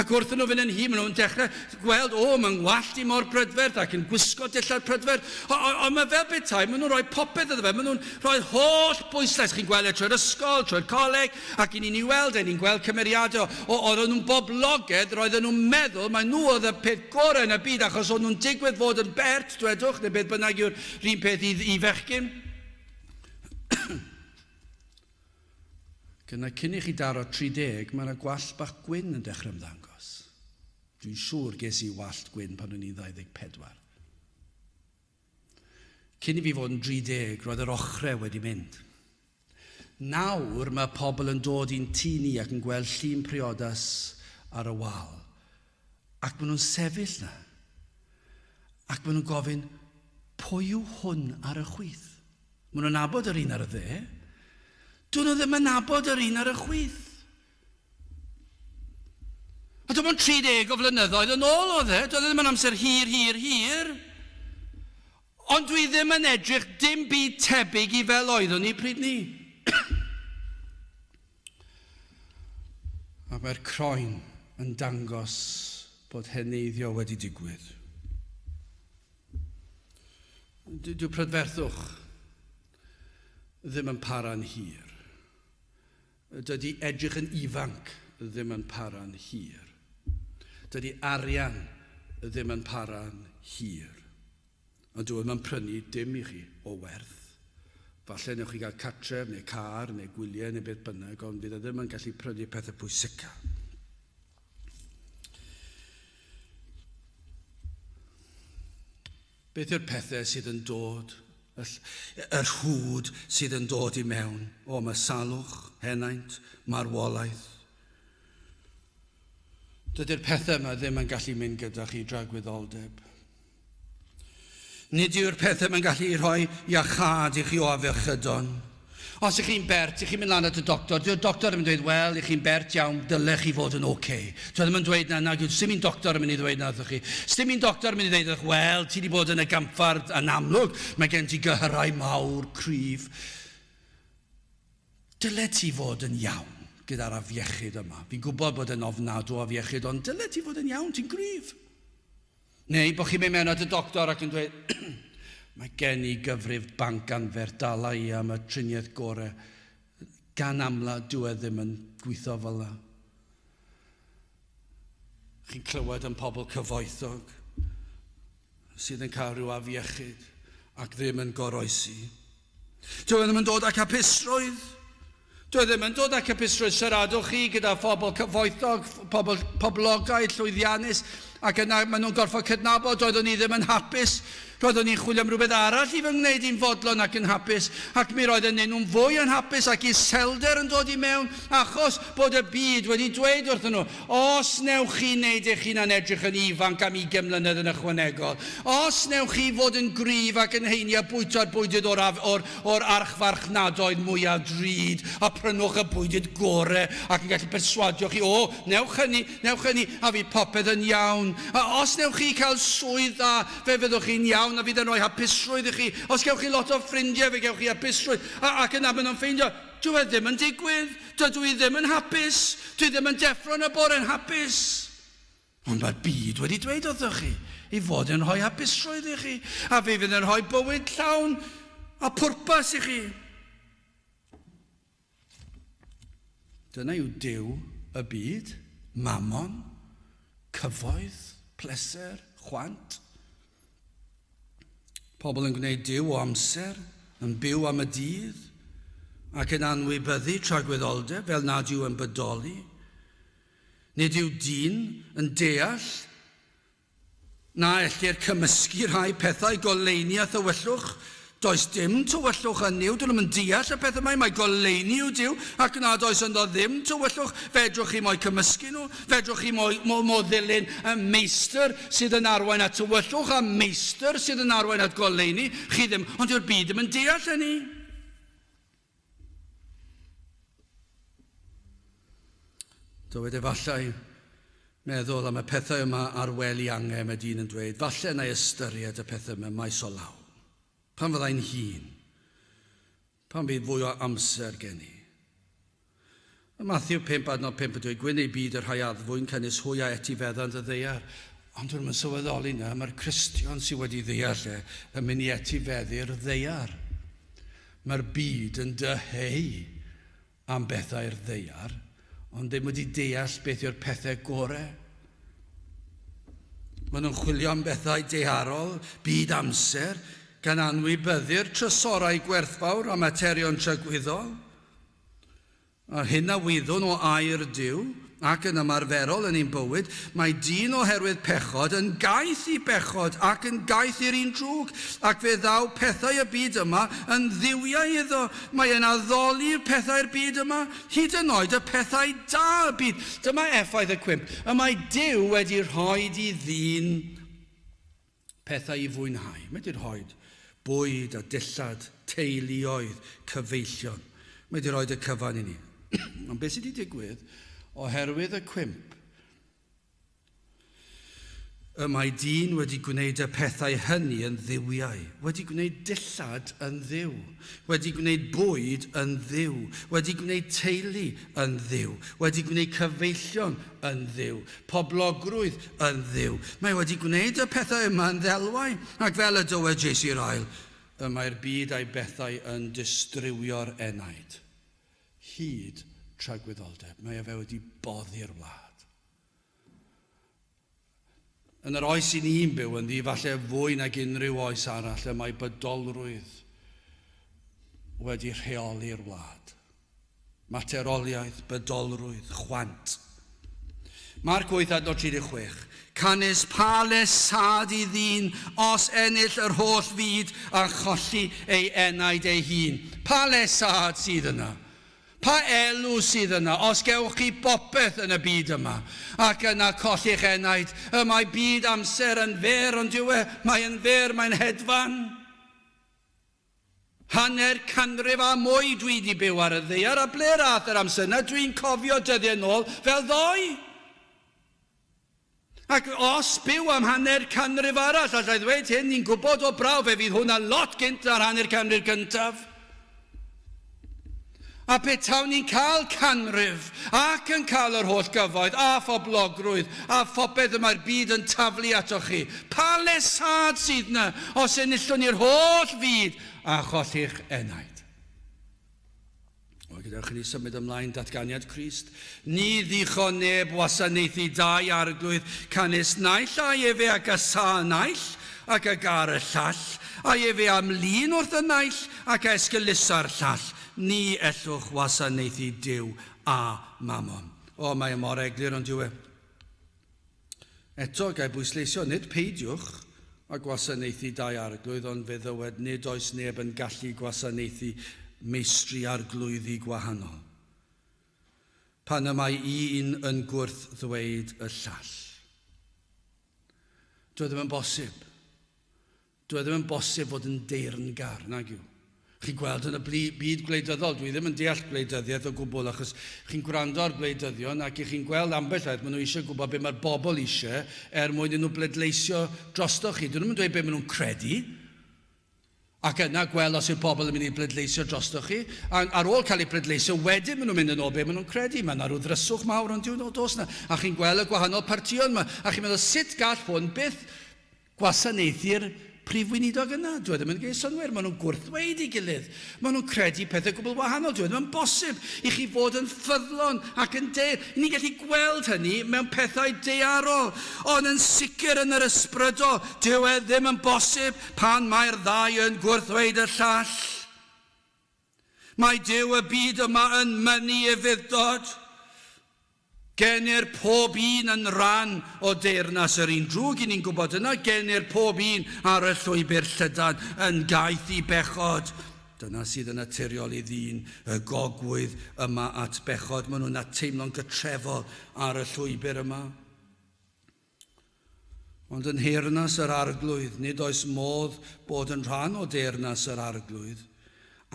Ac wrth nhw fynd yn hi, maen nhw'n dechrau gweld, mae'n wallt i mor prydferth ac yn gwisgo dillad prydferth. Ond mae fel betai, maen nhw'n rhoi popeth iddo fe, maen nhw'n rhoi holl bwyslais. Chi'n gweld trwy'r ysgol, trwy'r coleg, ac i ni'n ei weld, ni'n gweld cymeriadau. Oedden nhw'n boblogedd, roedden nhw'n meddwl, mae nhw oedd y peth gorau yn y byd, achos oedd nhw'n digwydd fod yn bert, dwedwch, neu beth bynnag yw'r un peth i fechgyn. Gyda cyn i chi daro 30, mae yna gwallt bach gwyn yn dechrau ymddangos. Dwi'n siŵr ges i wallt gwyn pan o'n i'n 24. Cyn i fi fod yn 30, roedd yr ochrau wedi mynd. Nawr mae pobl yn dod i'n tŷ ni ac yn gweld llun priodas ar y wal. Ac maen nhw'n sefyll na. Ac maen nhw'n gofyn, pwy yw hwn ar y chwith? Maen nhw'n nabod yr un ar y dde. Dyn nhw ddim yn nabod yr un ar y chwith. A dwi'n mynd 30 o flynyddoedd yn ôl oedd e. Doedd ddim yn amser hir. Ond dwi ddim yn edrych dim byd tebyg i fel oeddwn ni pryd ni. A mae'r croen yn dangos bod heneiddio wedi digwydd. Dyw prydferthwch ddim yn para'n hir. Dydy edrych yn ifanc ddim yn para'n hir. Dydy arian ddim yn para'n hir. Ond dwi'n yn prynu dim i chi o werth. Falle newch chi gael cartref neu car neu gwyliau neu beth bynnag, ond bydd e ddim yn gallu prynu pethau pwysica. Beth yw'r pethau sydd yn dod? Yr hwd sydd yn dod i mewn. Mae salwch, henaint, marwolaeth. Dydy'r pethau yma ddim yn gallu mynd gyda chi dragwyddoldeb. Nid yw'r pethau yma'n gallu rhoi iachad i chi o afiechydon. Os ych chi'n bert, ych chi'n mynd lan at y doctor, dyw'r doctor yn dweud, wel, ych chi'n bert iawn, dylech chi fod yn oce. Dwi ddim yn dweud na, sdim un doctor yn mynd i ddweud na ydych chi. Sdim un doctor yn mynd i ddweud, wel, ti wedi bod yn y gamffard yn amlwg, mae gen ti gyhyrau mawr, cryf. Dyle ti fod yn iawn gyda'r afiechyd yma. Fi'n gwybod bod yn ofnadw afiechyd, ond dyle ti fod yn iawn, ti'n gryf. Neu bod chi'n mynd mewn at y doctor ac yn dweud, mae gen i gyfrif banc anferth i am y triniaeth gorau. Gan amla, dwi ddim yn gweithio fel yna. Chi'n clywed yn pobl cyfoethog sydd yn cael rhyw afiechyd ac ddim yn goroesi. Dwi ddim yn dod â hapusrwydd. Dwi ddim yn dod â hapusrwydd. Siaradwch chi gyda phobl cyfoethog, poblogaidd, llwyddiannus, ac yna maen nhw'n gorfod cydnabod, doeddwn ni ddim yn hapus. Roeddwn ni'n chwilio am rhywbeth arall i fy ngwneud i'n fodlon ac yn hapus, ac mi roedd yn nhw'n fwy yn hapus ac iselder yn dod i mewn, achos bod y byd wedi dweud wrthyn nhw, os newch chi wneud eich hunan edrych yn ifanc am 20 mlynedd yn ychwanegol, os newch chi fod yn gryf ac yn heini a bwyta'r bwydydd o'r archfarchnadoedd mwyaf drud, a prynwch y bwydydd gorau ac yn gallu perswadio chi, newch hynny, a fi popeth yn iawn. A os newch chi cael swydd dda, fe fyddwch chi'n iawn, a fydd yn rhoi hapusrwydd i chi. Os gewch chi lot o ffrindiau, fe gewch chi hapusrwydd. Ac yna maen nhw'n ffeindio, dwi ddim yn digwydd, dwi ddim yn hapus, dwi ddim yn deffro yn y bore yn hapus. Ond mae'r byd wedi dweud wrthoch chi, i fod yn rhoi hapusrwydd i chi, a fe fydd yn rhoi bywyd llawn a pwrpas i chi. Dyna yw Duw y byd, mamon, cyfoeth, pleser, chwant. Pobl yn gwneud Duw o amser, yn byw am y dydd, ac yn anwybyddu tragwyddoldeb fel nad yw yn bodoli. Nid yw dyn yn deall na ellir cymysgu rhai pethau goleini a thywellwch. Does dim tywyllwch yn Duw, dyn nhw'n yn deall y pethau mae goleini yw Duw, ac nad oes ynddo ddim tywyllwch, fedrwch chi mo'i cymysgu nhw, fedrwch chi mo ddilyn y meistr sydd yn arwain at tywyllwch a meistr sydd yn arwain at goleini, chi ddim, ond yw'r byd ddim yn deall hynny. Dywed efallai meddwl am y pethau yma ar wely angau, mae dyn yn dweud, falle na ystyried y pethau yma maes o law. Pan fyddai'n hun, pan fydd fwy o amser gen i. Matthew 5:5 dweud, gwyn ei byd yr rhai addfwyn cynnes hwy a etifeddant y ddeiar. Ond dwi'n mynd sylweddoli na, mae'r Cristion sydd wedi ddeall yn mynd i etifeddu'r ddeiar. Mae'r byd yn dyheu am bethau'r ddeiar, ond ddim wedi deall beth yw'r pethau gorau. Maen nhw'n chwilio am bethau deharol, byd amser, gan anwybyddu'r trysorau gwerthfawr a materion trygwyddol. A hyn a wyddwn o air Duw ac yn ymarferol yn ein bywyd, mae dyn oherwydd pechod yn gaeth i bechod ac yn gaeth i'r un drwg, ac fe ddaw pethau y byd yma yn ddiwiau iddo. Mae e'n addoli'r pethau'r byd yma, hyd yn oed y pethau da y byd. Dyma effaith y cwymp. Y mae Duw wedi rhoi i ddyn pethau i fwynhau. Mae wedi rhoi bwyd a dillad, teuluoedd, cyfeillion. Mae wedi rhoi y cyfan i ni. Ond beth sydd wedi digwydd, oherwydd y cwymp, y mae dyn wedi gwneud y pethau hynny yn ddiwiau, wedi gwneud dillad yn ddiw, wedi gwneud bwyd yn ddiw, wedi gwneud teulu yn ddiw, wedi gwneud cyfeillion yn ddiw, poblogrwydd yn ddiw. Mae wedi gwneud y pethau yma yn ddelwau, ac fel y dywed Jes i'r ail, y mae'r byd a'i bethau yn distrywio'r enaid. Hyd tragwyddoldeb. Mae fe wedi boddi'r wlad. Yn yr oes i ni'n byw yn ddi, falle fwy nag unrhyw oes arall, y mae bydolrwydd wedi rheoli'r wlad. Materoliaeth, bydolrwydd, chwant. Marc 8:36. Canis pales sad i ddyn os ennill yr holl fyd a cholli ei enaid ei hun. Pales sad sydd yna. Pa elw sydd yna, os gewch chi bopeth yn y byd yma, ac yna colli'ch enaid, y mae byd amser yn fer, ond mae'n fer, mae'n hedfan. Hanner canrif a mwy dwi wedi byw ar y ddaear, a ble rath yr amser yna, dwi'n cofio dyddiau nôl fel ddoi. Ac os byw am hanner canrif arall, allai ddweud hyn, ni'n gwybod o braw fe fydd hwnna lot gynt ar hanner canrif gyntaf. A petawn ni'n cael canrif ac yn cael yr holl gyfoedd a phoblogrwydd a phopeth yma'r byd yn taflu ato chi. Pa lesad sydd yna os enillwn ni'r holl fyd a cholli'ch enaid. O, gyda'ch chi symud ymlaen datganiad Crist. Ni ddicho neb wasanaethu dau arglwydd canis naill a efe ac a sa naill ac a gar y llall a efe am lun wrth y naill ac a esgylusa'r llall. Ni ellwch wasanaethu Duw a mamon. O, mae mor eglur ond yw e. Eto, gai bwysleisio, nid peidiwch a gwasanaethu dau arglwydd, ond fe ddywed nid oes neb yn gallu gwasanaethu meistri arglwyddi gwahanol. Pan y mae un yn gwrth ddweud y llall. Dwi ddim yn bosib. Dwi ddim yn bosib fod yn deyrngar, nag yw. Chi'n gweld yn y byd gwleidyddol, dwi ddim yn deall gwleidyddiaeth o gwbl, achos chi'n gwrando ar gwleidyddion ac chi'n gweld ambell waith, maen nhw eisiau gwybod beth mae'r bobl eisiau mwyn i nhw bleidleisio drostoch chi. Dwi ddim yn dweud beth maen nhw'n credu, ac yna gweld os yw'r bobl yn mynd i bleidleisio drostoch chi, a ar ôl cael ei bleidleisio, wedyn maen nhw'n mynd yn ôl beth maen nhw'n credu. Mae yna rhyw ddryswch mawr ond diw'n dos na, a chi'n gweld y gwahanol partïon yma, a chi'n meddwl sut gall hwn beth gwasanaethu'r prif weinidog yna. Dwi ddim yn geis synwyr, maen nhw'n gwrthweud i gilydd. Maen nhw'n credu pethau gwbl wahanol. Dwi ddim yn bosib i chi fod yn ffyddlon ac yn deir. Ni'n gallu gweld hynny mewn pethau dearol, ond yn sicr yn yr ysbrydol, dyw e ddim yn bosib pan mae'r ddau yn gwrthweud y llall. Mae Duw y byd yma yn mynnu y fuddod. Genir pob un yn rhan o deyrnas yr un drwg, i ni'n gwybod yna, genir pob un ar y llwybr llydan yn gaeth i bechod. Dyna sydd yn naturiol i ddyn y gogwydd yma at bechod. Maen nhw'n teimlo'n gytrefol ar y llwybr yma. Ond yn heyrnas yr arglwydd, nid oes modd bod yn rhan o deyrnas yr arglwydd,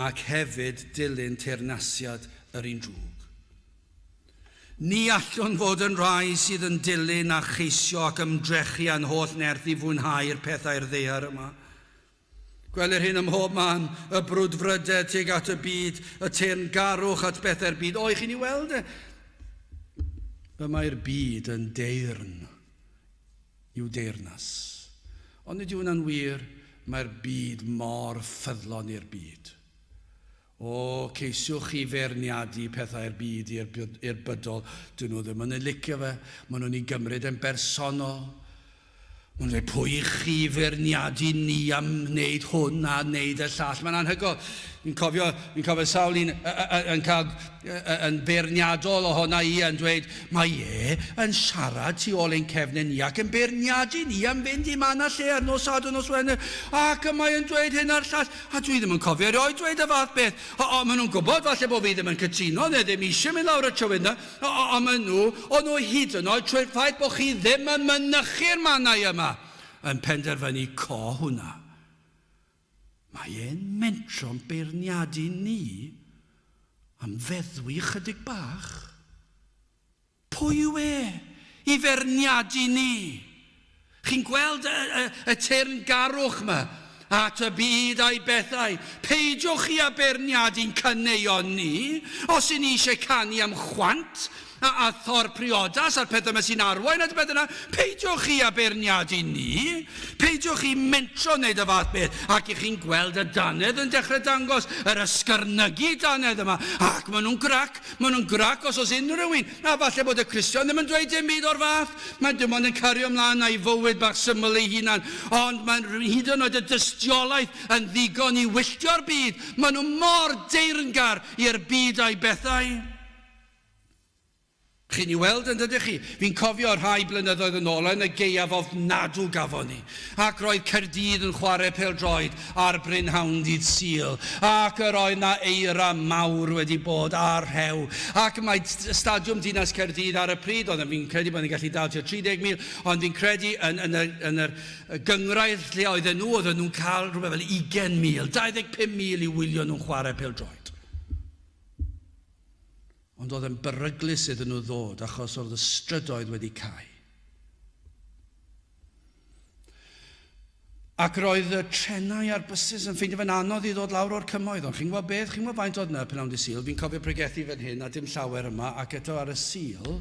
ac hefyd dilyn teyrnasiad yr un drwg. Ni allwn fod yn rai sydd yn dilyn a cheisio ac ymdrechu a'n holl nerth i fwynhau'r pethau'r ddaear yma. Gwelir hyn ym mhob man, y brwdfrydau tuag at y byd, y teyrngarwch at bethau'r byd. O, chi'n ei weld e? Y mae'r byd yn deyrn i'w deyrnas. Ond nid yw hwnna'n wir, mae'r byd mor ffyddlon i'r byd. O, ceisiwch chi ferniadu pethau'r byd i'r bydol. Dyn nhw ddim yn ei licio fe. Maen nhw'n ei gymryd yn bersonol. Maen nhw'n dweud, pwy chi ferniadu ni am wneud hwn a wneud y llall. Mae'n anhygoel. Fi'n cofio sawl un yn cael yn beirniadol ohona i yn dweud, mae yn siarad tu ôl ein cefnau ni ac yn beirniadu ni am fynd i man a lle ar nos Sadwrn nos Wener ac mae yn dweud hyn a'r llall. A dwi ddim yn cofio erioed dweud y fath beth. O, maen nhw'n gwybod falle bod fi ddim yn cytuno neu ddim eisiau mynd lawr y trywydna. O, maen nhw hyd yn oed trwy'r ffaith bod chi ddim yn mynychu'r mannau yma yn penderfynu co hwnna. Mae e'n mentro'n beirniadu ni am feddwi chydig bach. Pwy yw i ferniadu ni? Chi'n gweld y teyrngarwch yma at y byd a'i bethau. Peidiwch chi a beirniadu'n cyneuon ni. Os i ni eisiau canu am chwant a thor priodas a'r pethau yma sy'n arwain at y pethau yna, peidiwch chi a beirniadu ni. Peidiwch chi mentro wneud y fath beth. Ac i chi'n gweld y danedd yn dechrau dangos yr ysgyrnygu danedd yma. Ac maen nhw'n grac os oes unrhyw un. A falle bod y Cristion ddim yn dweud dim byd o'r fath. Mae'n dim ond yn cario ymlaen a'i fywyd bach syml ei hunan. Ond mae'n hyd yn oed y dystiolaeth yn ddigon i wylltio'r byd. Maen nhw mor deyrngar i'r byd a'i bethau. Chi'n ei weld yn dydych chi? Fi'n cofio rhai blynyddoedd yn ôl yn y gaeaf ofnadw gafon ni. Ac roedd Caerdydd yn chwarae pêl-droed ar Brynhawn dydd Sul. Ac yr oedd na eira mawr wedi bod ar rhew. Ac mae stadiwm dinas Caerdydd ar y pryd, ond fi'n credu bod ni'n gallu daltio 30,000, ond fi'n credu yn yr gyngrair lle oedden nhw'n cael rhywbeth fel 20,000, 25,000 i wylio nhw'n chwarae pêl-droed. Ond oedd yn beryglus iddyn nhw ddod achos oedd y strydoedd wedi cau. Ac roedd y trenau a'r bysys yn ffeindio fe'n anodd i ddod lawr o'r cymoedd. Ond chi'n gwybod beth? Chi'n gwybod faint oedd yna Prynhawn dydd Sul? Fi'n cofio pregethu fan hyn a dim llawer yma ac eto ar y Sul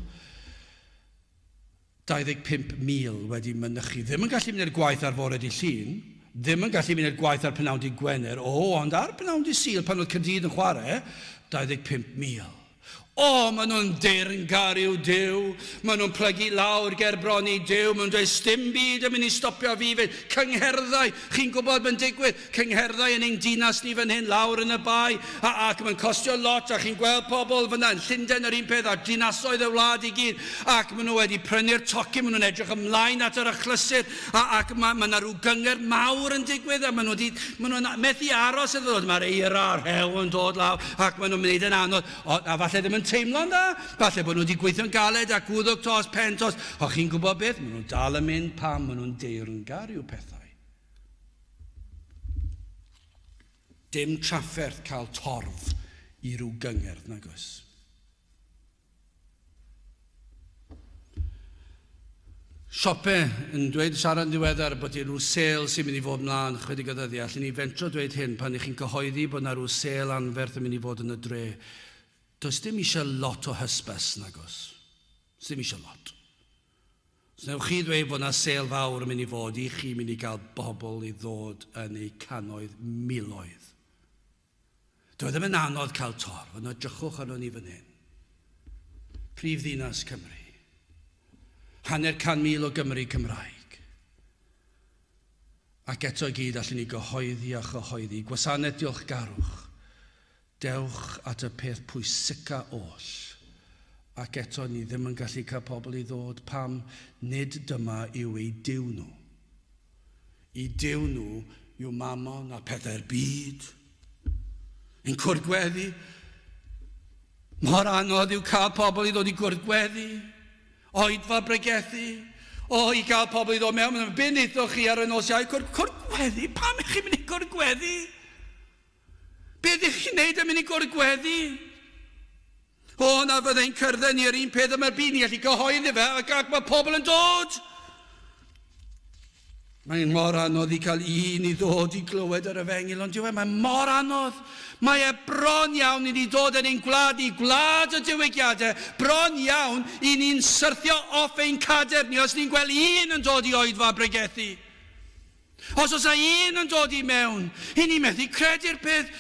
25,000 wedi mynychu. Ddim yn gallu mynd i'r gwaith ar fore dydd Llun. Ddim yn gallu mynd i'r gwaith ar Prynhawn dydd Gwener. Ond ar Prynhawn dydd Sul pan oedd Caerdydd yn chwarae 25,000. O, maen nhw'n deyrngar i'w Duw, maen nhw'n plygu lawr gerbron i Duw, maen nhw'n dweud, sdim byd yn mynd i stopio fi fyd. Cyngherddau, chi'n gwybod mae'n digwydd, cyngherddau yn ein dinas ni fan hyn lawr yn y bai, ac mae'n costio lot, a chi'n gweld pobl fyna yn Llundain yr un peth, a dinasoedd y wlad i gyd, ac maen nhw wedi prynu'r tocyn, maen nhw'n edrych ymlaen at yr achlysur, ac mae yna rhyw gynger mawr yn digwydd, a maen nhw'n methu aros yn ddod, mae'r eira a'r hew yn dod lawr, ac maen nhw'n mynd yn anodd, a falle ddim yn teimlo'n da. Falle bod nhw wedi gweithio'n galed ac wddwg tos, pen tos. O, chi'n gwybod beth? Maen nhw'n dal yn mynd pam maen nhw'n deyrngar i'w pethau. Dim trafferth cael torf i rhyw gyngerdd nag oes. Siope yn dweud siarad yn ddiweddar bod rhyw sêl sy'n mynd i fod mlaen chydig o ddyddiau. Allwn ni fentro dweud hyn pan ych chi'n cyhoeddi bod yna rhyw sêl anferth yn mynd i fod yn y dre. Does dim eisiau lot o hysbys nag oes. Does dim eisiau lot. Os newch chi ddweud bod yna sêl fawr yn mynd i fod, i chi mynd i gael bobl i ddod yn eu cannoedd miloedd. Doedd ddim yn anodd cael torf, ond edrychwch arno ni fan hyn. Prif ddinas Cymru. 100,000 o Gymru Cymraeg. Ac eto i gyd allwn ni gyhoeddi a chyhoeddi. Gwasanaeth diolchgarwch. Dewch at y peth pwysica oll. Ac eto ni ddim yn gallu cael pobl i ddod pam nid dyma yw ei diw nhw. I diw nhw yw mamon a pethau'r byd. Yn cwrdd-gweddi. Mor anodd yw cael pobl i ddod i gwrdd-gweddi. Oedfa bregethu. O, i gael pobl i ddod mewn. Be wnaethoch chi ar y nos Iau? Gwrdd-gweddi? Pam ych chi'n mynd i gwrdd-gweddi? Be ydych chi'n neud am mynd i gwrdd-gweddi? O na fyddai'n cyrraedd ni'r un peth am yr byd, ni gallu cyhoeddi fe, ac mae pobl yn dod. Mae'n mor anodd i cael un i ddod i glywed yr efengil, ond mae'n mor anodd. Mae bron iawn i ni dod yn ein gwlad, i gwlad y diwygiadau, bron iawn i ni'n syrthio off ein cader ni os ni'n gweld un yn dod i oedfa bregethu. Os oes un yn dod i mewn, i ni methu credu'r peth.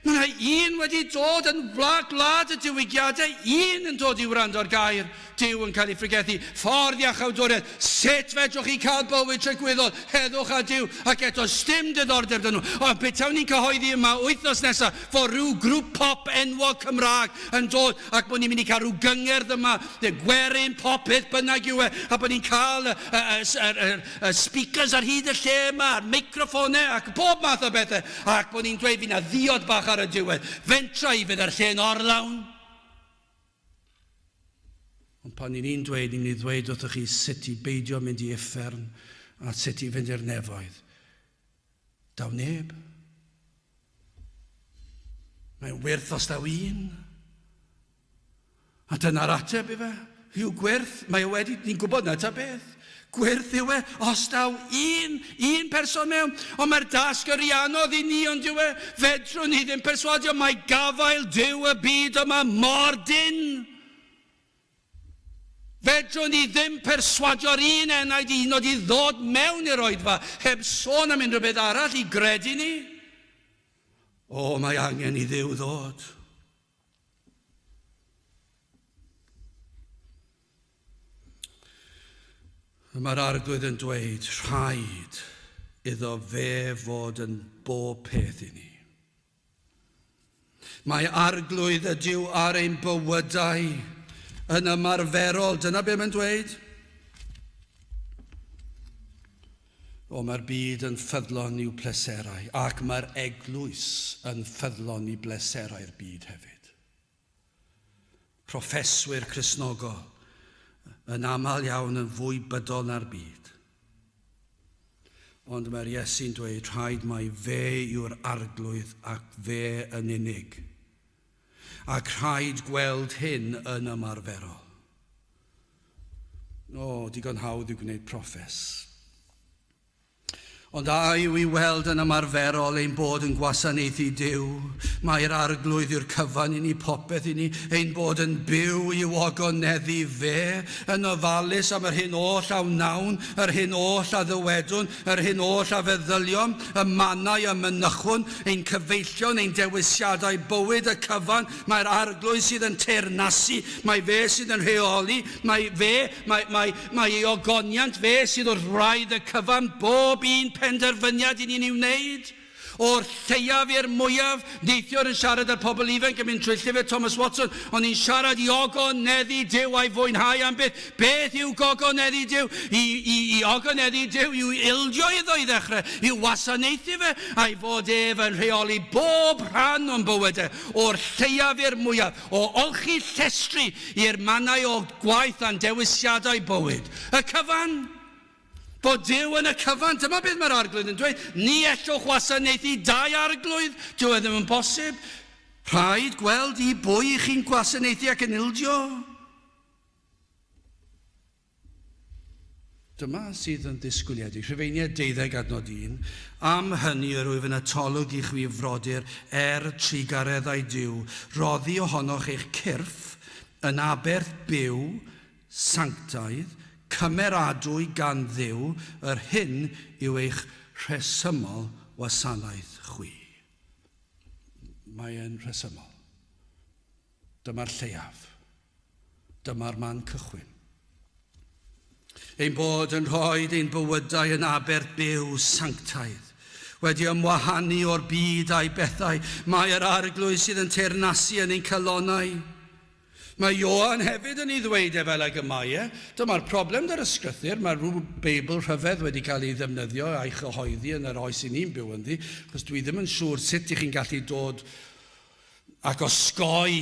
Mae un wedi dod yn gwlad y diwygiadau, un yn dod i wrando'r gair. Dyw yn cael ei ffrigethu, ffordd iachawdwriaeth, sut fedrwch chi cael bywyd trygwyddol, heddwch a Dyw, ac eto stym diddordeb dyn nhw. Ond beth awn ni'n cyhoeddi yma wythnos nesaf, fod rhyw grŵp pop enwog Cymraeg yn dod, ac bod ni'n mynd i cael rhyw gyngerdd yma, gwerin popeth bynnag yw e, a bod ni'n cael speakers ar hyd y lle yma, microfonau, ac bob math o bethau, ac bod ni'n dweud fydd na ddiod bach ar y diwedd, fentra i fydd ar lle'n orlawn. Ond pan ni'n dweud, ni'n dweud wrthych chi sut i beidio mynd i uffern a sut i fynd i'r nefoedd. Daw neb. Mae'n wyrth os daw un. A dyna'r ateb i fe. Yw gwyrth, ni'n gwybod na ta beth. Gwyrth yw e, os daw un person mewn. Ond mae'r dasg yr anodd i ni, ond yw e, fedrwn ni ddim perswadio, mae gafael Dyw y byd yma mor dyn. Fedrwn ni ddim perswadio'r un enaid i nod i ddod mewn i'r oedfa, heb sôn am unrhyw beth arall i gredu ni. O, mae angen i Dduw ddod. Mae'r arglwydd yn dweud, rhaid iddo fe fod yn bob peth i ni. Mae arglwydd y Dyw ar ein bywydau yn ymarferol, dyna be mae'n dweud. O, mae'r byd yn ffyddlon i'w pleserau, ac mae'r eglwys yn ffyddlon i bleserau'r byd hefyd. Proffeswyr Cristnogol yn aml iawn yn fwy bydol na'r byd. Ond mae'r Iesu'n dweud, rhaid mai fe yw'r arglwydd ac fe yn unig. Ac rhaid gweld hyn yn ymarferol. O, digon hawdd i'w gwneud proffes. Ond a yw i weld yn ymarferol ein bod yn gwasanaethu Dyw. Mae'r arglwydd yw'r cyfan i ni, popeth i ni, ein bod yn byw i ogoneddu fe, yn ofalus am yr hyn oll a wnawn, yr hyn oll a ddywedwn, yr hyn oll a feddylion, y mannau a mynychwn, ein cyfeillion, ein dewisiadau bywyd y cyfan. Mae'r arglwydd sydd yn teyrnasu, mae fe sydd yn rheoli, mae ei ogoniant, fe sydd wrth wraidd y cyfan, bob un penderfyniad i ni'n ei wneud. O'r lleiaf i'r mwyaf, neithiwr yn siarad ar pobl ifanc yn mynd trwy llyfr Thomas Watson, ond ni'n siarad i ogoneddu Dyw a'i fwynhau am beth. Beth yw gogoneddu Dyw? I ogoneddu Dyw yw ildio iddo i ddechrau, i'w wasanaethu fe, a'i fod ef yn rheoli bob rhan o'n bywydau, o'r lleiaf i'r mwyaf, o olchi llestri i'r mannau o gwaith a'n dewisiadau bywyd. Y cyfan. Bod Dyw yn y cyfan, dyma beth mae'r arglwydd yn dweud. Ni ellwch wasanaethu dau arglwydd, dyw e ddim yn bosib. Rhaid gweld i bwy chi'n gwasanaethu ac yn ildio. Dyma sydd yn ddisgwyliedig. Rhufeiniad 12:1. Am hynny rwyf yn atolwg i chwi frodyr trigareddau Dyw, roddi ohonoch eich cyrff yn aberth byw, sanctaidd, cymeradwy gan Dduw, yr hyn yw eich rhesymol wasanaeth chwi. Mae e'n rhesymol. Dyma'r lleiaf. Dyma'r man cychwyn. Ein bod yn rhoi ein bywydau yn aberth byw, sanctaidd, wedi ymwahanu o'r byd a'i bethau. Mae'r arglwydd sydd yn teyrnasu yn ein calonau. Mae Ioan hefyd yn ei ddweud fel ag y mae e. Dyma'r problem dy'r ysgrythyr. Mae rhyw Beibl rhyfedd wedi cael ei ddefnyddio a'i chyhoeddi yn yr oes i ni'n byw ynddi, achos dwi ddim yn siŵr sut i chi'n gallu dod ac osgoi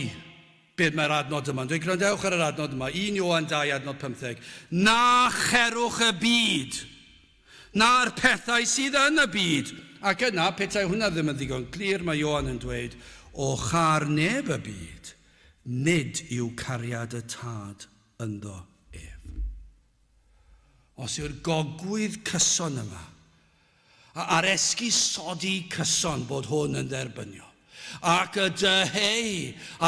beth mae'r adnod yma. Dwi'n gwrandewch ar yr adnod yma, 1 Ioan 2 adnod 15. Na cherwch y byd, na'r pethau sydd yn y byd. Ac yna, petai hwnna ddim yn ddigon glir, mae Ioan yn dweud, o char neb y byd, nid yw cariad y tad ynddo ef. Os yw'r gogwydd cyson yma, a'r esgusodi cyson bod hwn yn dderbynio, ac y dyheu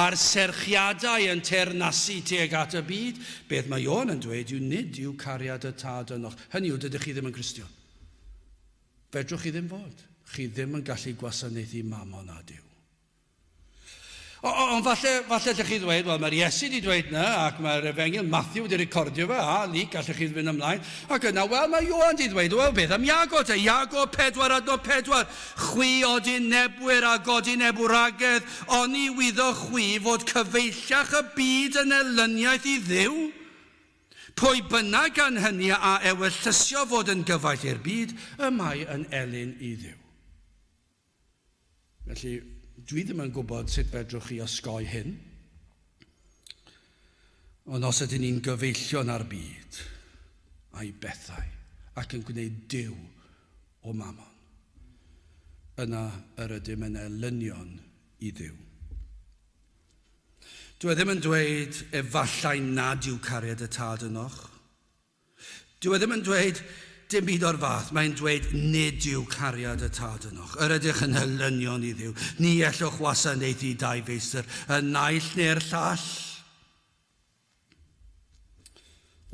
a'r serchiadau yn teyrnasu tuag at y byd, beth mae Ioan yn dweud yw nid yw cariad y tad yno. Hynny yw, dydych chi ddim yn Gristion. Fedrwch chi ddim fod. Chi ddim yn gallu gwasanaethu mamon a Duw. Ond falle ydych chi ddweud, wel, mae'r Iesu wedi dweud na, ac mae'r Efengil Matthew wedi recordio fe, Luc, gallech chi fynd ymlaen. Ac yna, wel, mae Ioan wedi dweud, wel, beth am Iago te? Iago 4:4. Chwi odyn nebwyr a godyn nebwragedd, oni wyddo chwi fod cyfeillach y byd yn elyniaeth i Dduw. Pwy bynnag gan hynny a ewyllysio fod yn gyfaill i'r byd, y mae yn elyn i Dduw. Felly, dwi ddim yn gwybod sut fedrwch chi osgoi hyn, ond os ydyn ni'n gyfeillion ar byd a'i bethau ac yn gwneud Duw o mamon, yna yr ydym yn elynion i Dduw. Dwi ddim yn dweud efallai nad yw cariad y tad ynoch. Dwi ddim yn dweud dim byd o'r fath, mae'n dweud nid yw cariad y tad ynoch. Yr ydych yn helynion i Dduw. Ni ellwch wasanaethu dau feistr, y naill neu'r llall.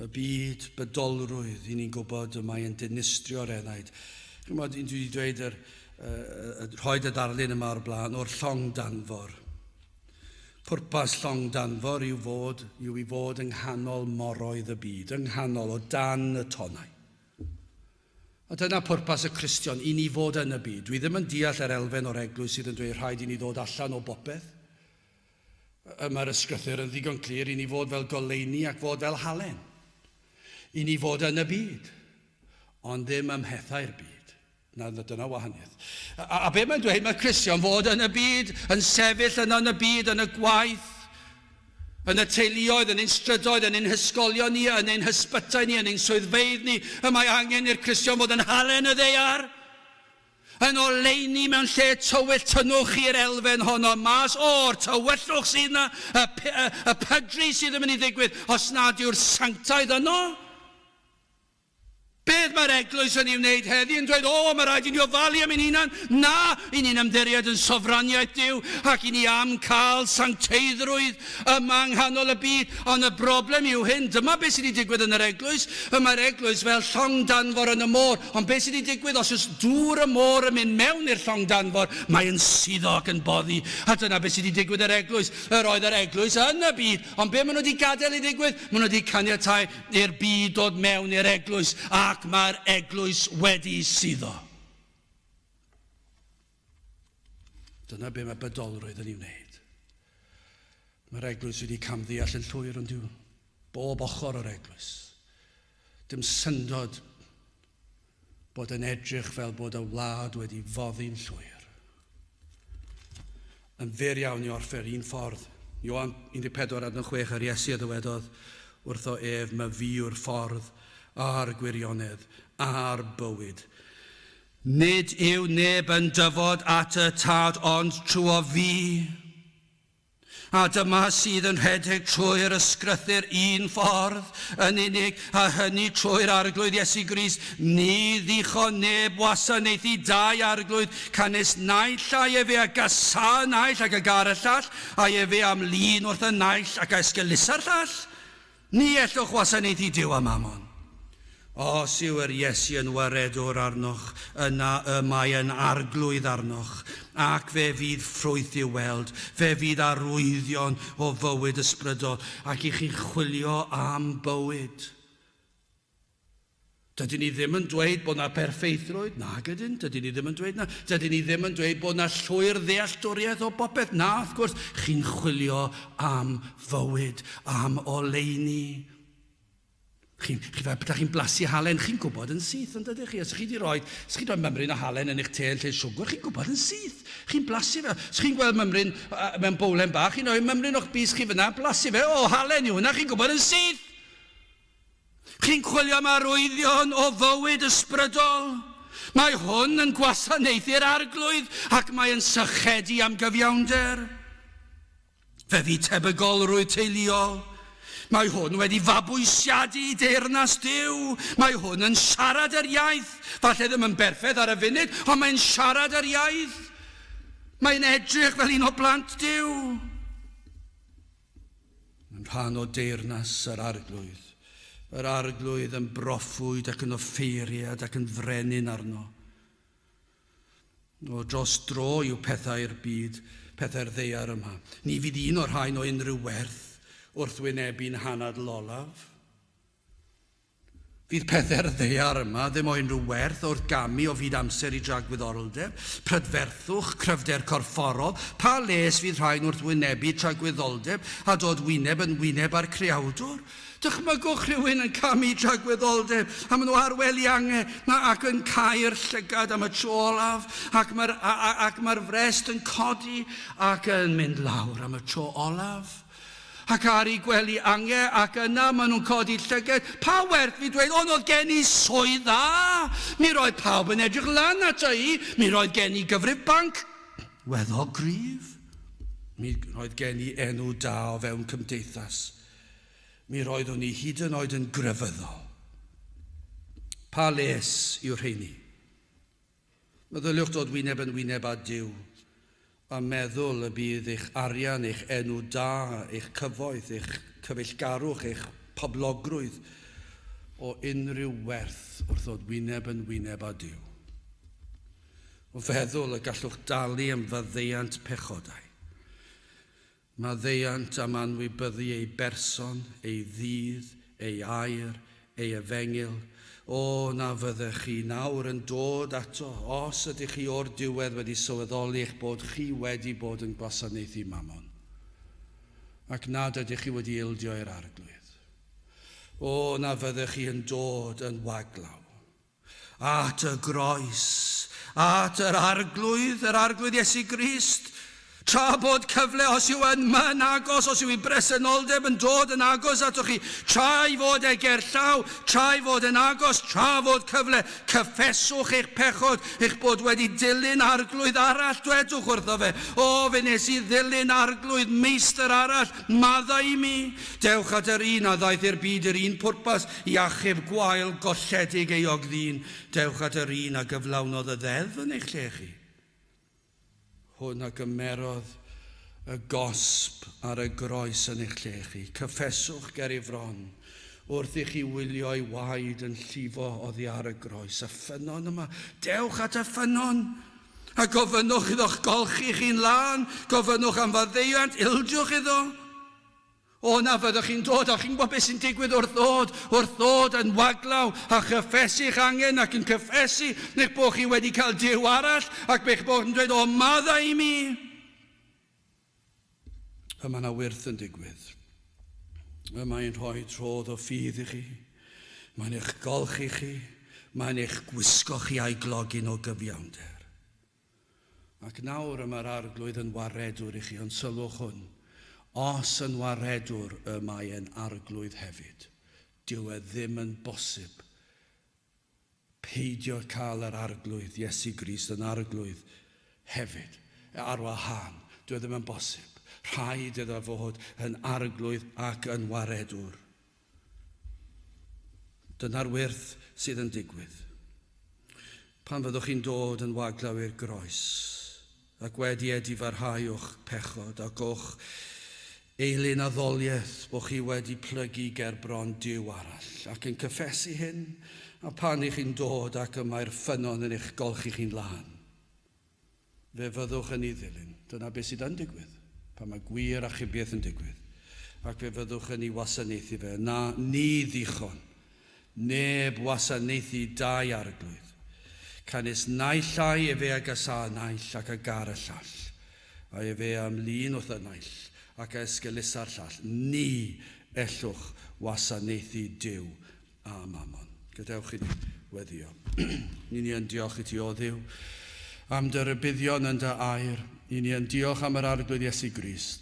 Y byd bydolrwydd, i ni'n gwybod y mae'n dinistrio'r enaid. Dwi wedi dweud rhoed y darlun yma o'r blaen, o'r llong danfor. Pwrpas llong danfor yw i fod yng nghanol moroedd y byd, yng nghanol o dan y tonnau. A dyna pwrpas y Cristion, i ni fod yn y byd. Dwi ddim yn deall yr elfen o'r eglwys sydd yn dweud rhaid i ni ddod allan o bopeth. Mae'r ysgrythyr yn ddigon clir i ni fod fel goleuni ac fod fel halen. I ni fod yn y byd, ond ddim ymhethau'r byd. Dyna wahaniaeth. A be mae'n dweud, mae Cristion fod yn y byd, yn sefyll yn y byd, yn y gwaith, yn y teuluoedd, yn ein strydoedd, yn ein hysgolion ni, yn ein hysbytau ni, yn ein swyddfeydd ni, y mae angen i'r Cristion fod yn halen y ddeiar, yn oleuni mewn lle tywyll, tynnwch i'r elfen honno mas o'r tywyllwch sydd yna, y pydru sydd yn mynd i ddigwydd, os nad yw'r sanctaidd yno. Beth mae'r eglwys yn ei wneud heddi yn dweud, mae rhaid i ni ofalu am ein hunan. Na, i ni'n ymddiried yn sofraniaeth Duw, ac i ni am cael sancteiddrwydd yma yng nghanol y byd. Ond y broblem yw hyn, dyma beth sydd wedi digwydd yn yr eglwys. Mae'r eglwys fel llong danfor yn y môr. Ond beth sydd wedi digwydd, os ys dŵr y môr yn mynd mewn i'r llong danfor, mae'n suddo ac yn boddi. A dyna beth sydd wedi digwydd yr eglwys. Yr oedd yr eglwys yn y byd. Ond be maen nhw wedi gadael i digwydd? Maen nhw wedi caniatáu i'r byd dod mewn i'r eglwys. Ac mae'r eglwys wedi suddo. Dyna be mae bydolrwydd yn ei wneud. Mae'r eglwys wedi camddeall yn llwyr yn Duw. Bob ochr o'r eglwys. Dim syndod bod yn edrych fel bod y wlad wedi foddi'n llwyr. Yn fyr iawn i orffen un ffordd. Ioan 14:6 yr Iesu a ddywedodd wrtho ef, mae fi yw'r ffordd a'r gwirionedd, a'r bywyd. Nid yw neb yn dyfod at y tad ond trwy fi. A dyma sydd yn rhedeg trwy'r ysgrythyr un ffordd yn unig, a hynny trwy'r arglwydd Iesu Grist. Ni ddicho neb wasanaethu dau arglwydd, canes naill a efe a gasa naill ac a gar y llall, a efe am lun wrth y naill ac a esgelusa'r llall. Ni ellwch wasanaethu Duw a mamon. Os yw yr Iesu yn waredwr arnoch, yna y mae yn arglwydd arnoch, ac fe fydd ffrwyth i'w weld, fe fydd arwyddion o fywyd ysbrydol, ac i chi'n chwilio am bywyd. Dydyn ni ddim yn dweud bod na perfeithrwydd? Na, gydyn. Dydyn ni ddim yn dweud na. Dydyn ni ddim yn dweud bod na llwyr ddealltwriaeth o bopeth? Na, wrth gwrs, chi'n chwilio am fywyd, am oleuni. Ydych chi'n blasu halen, chi'n gwybod yn syth, yn dydych chi? Os chi wedi rhoi mymryn o halen yn eich te yn lle siwgr, chi'n gwybod yn syth. Chi'n blasu fe. Os chi'n gweld mymryn mewn bowlen bach, chi'n rhoi mymryn o'ch bus chi fyna, blasu fe, halen yw hwnna, chi'n gwybod yn syth. Chi'n chwilio am arwyddion o fywyd ysbrydol. Mae hwn yn gwasanaethu'r arglwydd ac mae yn sychedu am gyfiawnder. Fe fi tebygolrwydd teuluol. Mae hwn wedi fabwysiadu deyrnas Duw. Mae hwn yn siarad yr iaith. Falle ddim yn berffedd ar y funud, ond mae'n siarad yr iaith. Mae'n edrych fel un o blant Duw. Yn rhan o deyrnas yr arglwydd. Yr arglwydd yn broffwyd ac yn offeiriad ac yn frenin arno. O dros dro yw pethau'r byd, pethau'r ddeiar yma. Ni fydd un o'r rhain o unrhyw werth wrth wynebu'n hanad lolaf. Fydd pethau'r ddeiar yma ddim o unrhyw werth wrth gamu o fyd amser i dragwyddoldeb, prydferthwch, cryfder corfforol, pa les fydd rhain wrth wynebu tragwyddoldeb a dod wyneb yn wyneb ar creawdwr. Dychmygwch rhywun yn camu tragwyddoldeb a maen nhw ar weliangau ac yn cael llygad am y tro olaf ac mae'r frest yn codi ac yn mynd lawr am y tro olaf. Ac ar ei gwely angau ac yna maen nhw'n codi llygad. Pa werth fi dweud, oedd gen i swydd dda. Mi roedd pawb yn edrych lan ata i. Mi roedd gen i gyfrif banc weddol gryf. Mi roedd gen i enw da o fewn cymdeithas. Mi roeddwn i hyd yn oed yn grefyddol. Pa les yw'r rheini? Meddyliwch dod wyneb yn wyneb â Duw a meddwl y bydd eich arian, eich enw da, eich cyfoeth, eich cyfeillgarwch, eich poblogrwydd o unrhyw werth wrth ddod wyneb yn wyneb â Duw. O feddwl y gallwch dalu am faddeuant pechodau. Mae ddeiant am anwybyddu ei berson, ei ddydd, ei air, ei efengil. O na fyddech chi nawr yn dod ato, os ydych chi o'r diwedd wedi sylweddoli eich bod chi wedi bod yn gwasanaethu mamon. Ac nad ydych chi wedi ildio i'r arglwydd. O na fyddech chi yn dod yn waglaw. At y groes, at yr arglwydd Iesu Grist. Tra bod cyfle, os yw yn yn agos, os yw i bresenoldeb yn dod yn agos atoch chi, tra i fod e gerllaw, tra i fod yn agos, tra fod cyfle, cyffeswch eich pechod, eich bod wedi dilyn arglwydd arall, dwedwch wrtho fe. O, fe nes i ddilyn arglwydd meistr arall, madda i mi. Dewch at yr un a ddaeth i'r byd yr un pwrpas, i achub gwael golledig ei ogddyn. Dewch at yr un a gyflawnodd y ddeddf yn eich lle chi. Hwn a gymerodd y gosb ar y groes yn eich lle chi. Cyffeswch ger i fron, wrth i chi wylio i waed yn llifo oddi ar y groes. Y ffynon yma, dewch at y ffynon, a gofynnwch iddo'ch golchi chi'n lan, gofynnwch am faddeuant, ildiwch iddo. O na fyddwch chi'n dod, a chi'n gwybod beth sy'n digwydd wrth ddod yn waglaw a chyffesu'ch angen ac yn cyffesu, neu bod chi wedi cael Duw arall ac bych bod yn dweud, o madda i mi. Yma na wyrth yn digwydd. Mae'n rhoi trodd o ffydd i chi. Mae'n eich golchi chi. Mae'n eich gwisgo chi a'i glogin o gyfiawnder. Ac nawr yma'r arglwydd yn waredwr i chi, ond sylwch hwn. Os yn waredwr y mae e'n arglwydd hefyd, dyw e ddim yn bosib peidio cael yr arglwydd Iesu Grist yn arglwydd hefyd, ar wahân. Dyw e ddim yn bosib. Rhaid iddo fod yn arglwydd ac yn waredwr. Dyna'r wyrth sydd yn digwydd. Pan fyddwch chi'n dod yn waglaw i'r groes, ac wedi edifarhau o'ch pechod ac o'ch eilyn addoliaeth bod chi wedi plygu ger bron Duw arall ac yn cyffesu hyn, a pan i chi'n dod ac yma'r ffynon yn eich golchi chi'n lan, fe fyddwch yn ei ddilyn. Dyna beth sydd yn digwydd pan mae gwir achubiaeth yn digwydd, ac fe fyddwch yn ei wasanaethu fe. Na ni ddichon, neb wasanaethu dau arglwydd, canis naill ai e fe ag asa naill ac ag ar y llall, a e fe am lun wrth y naill ac esgelusa'r llall. Ni ellwch wasanaethu Duw a mamon. Gadewch i ni weddio. Ni yn diolch i ti o Dduw am dy rybuddion yn dy air. Ni yn diolch am yr arglwydd Iesu Grist.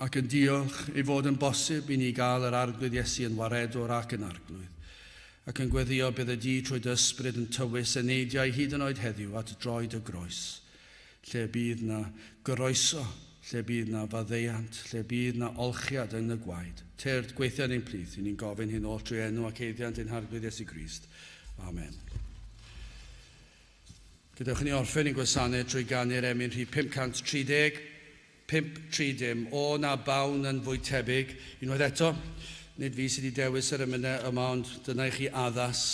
Ac yn diolch i fod yn bosib i ni gael yr arglwydd Iesu yn waredwr ac yn arglwydd. Ac yn gweddio bydd y di trwy dy ysbryd yn tywys y neidiau hyd yn oed heddiw at droed y groes, lle bydd na groeso lle bydd na faddeuant, lle bydd na olchiad yn y gwaed. Tyrd gweithio ni'n plith, ni'n gofyn hyn oll trwy enw ac eiddiant ein harglwydd Iesu Grist. Amen. Gydewch ni orffen i'n gwasanaeth trwy ganu'r emyn rhif 530. 530, o na bawn yn fwy tebyg. Unwaith eto, nid fi sydd wedi dewis yr emynau yma, ond dyna i chi addas.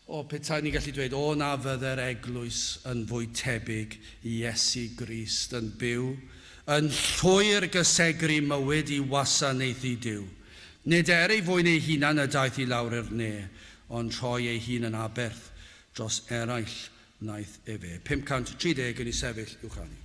O, petai ni'n gallu dweud, o na fydde'r eglwys yn fwy tebyg i Iesu Grist yn byw, yn llwyr gysegri mywyd i wasanaethu Duw. Nid ei fwyn ei hunan y daeth i lawr i'r ne, ond rhoi ei hun yn aberth dros eraill wnaeth efe. 530 yn ei sefyll uwchani.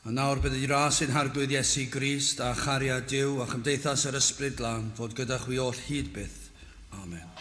A nawr bydd i ras ein harglwydd Iesu Grist a chariad Duw a chymdeithas yr Ysbryd Glân fod gyda chwi oll hyd byth. Amen.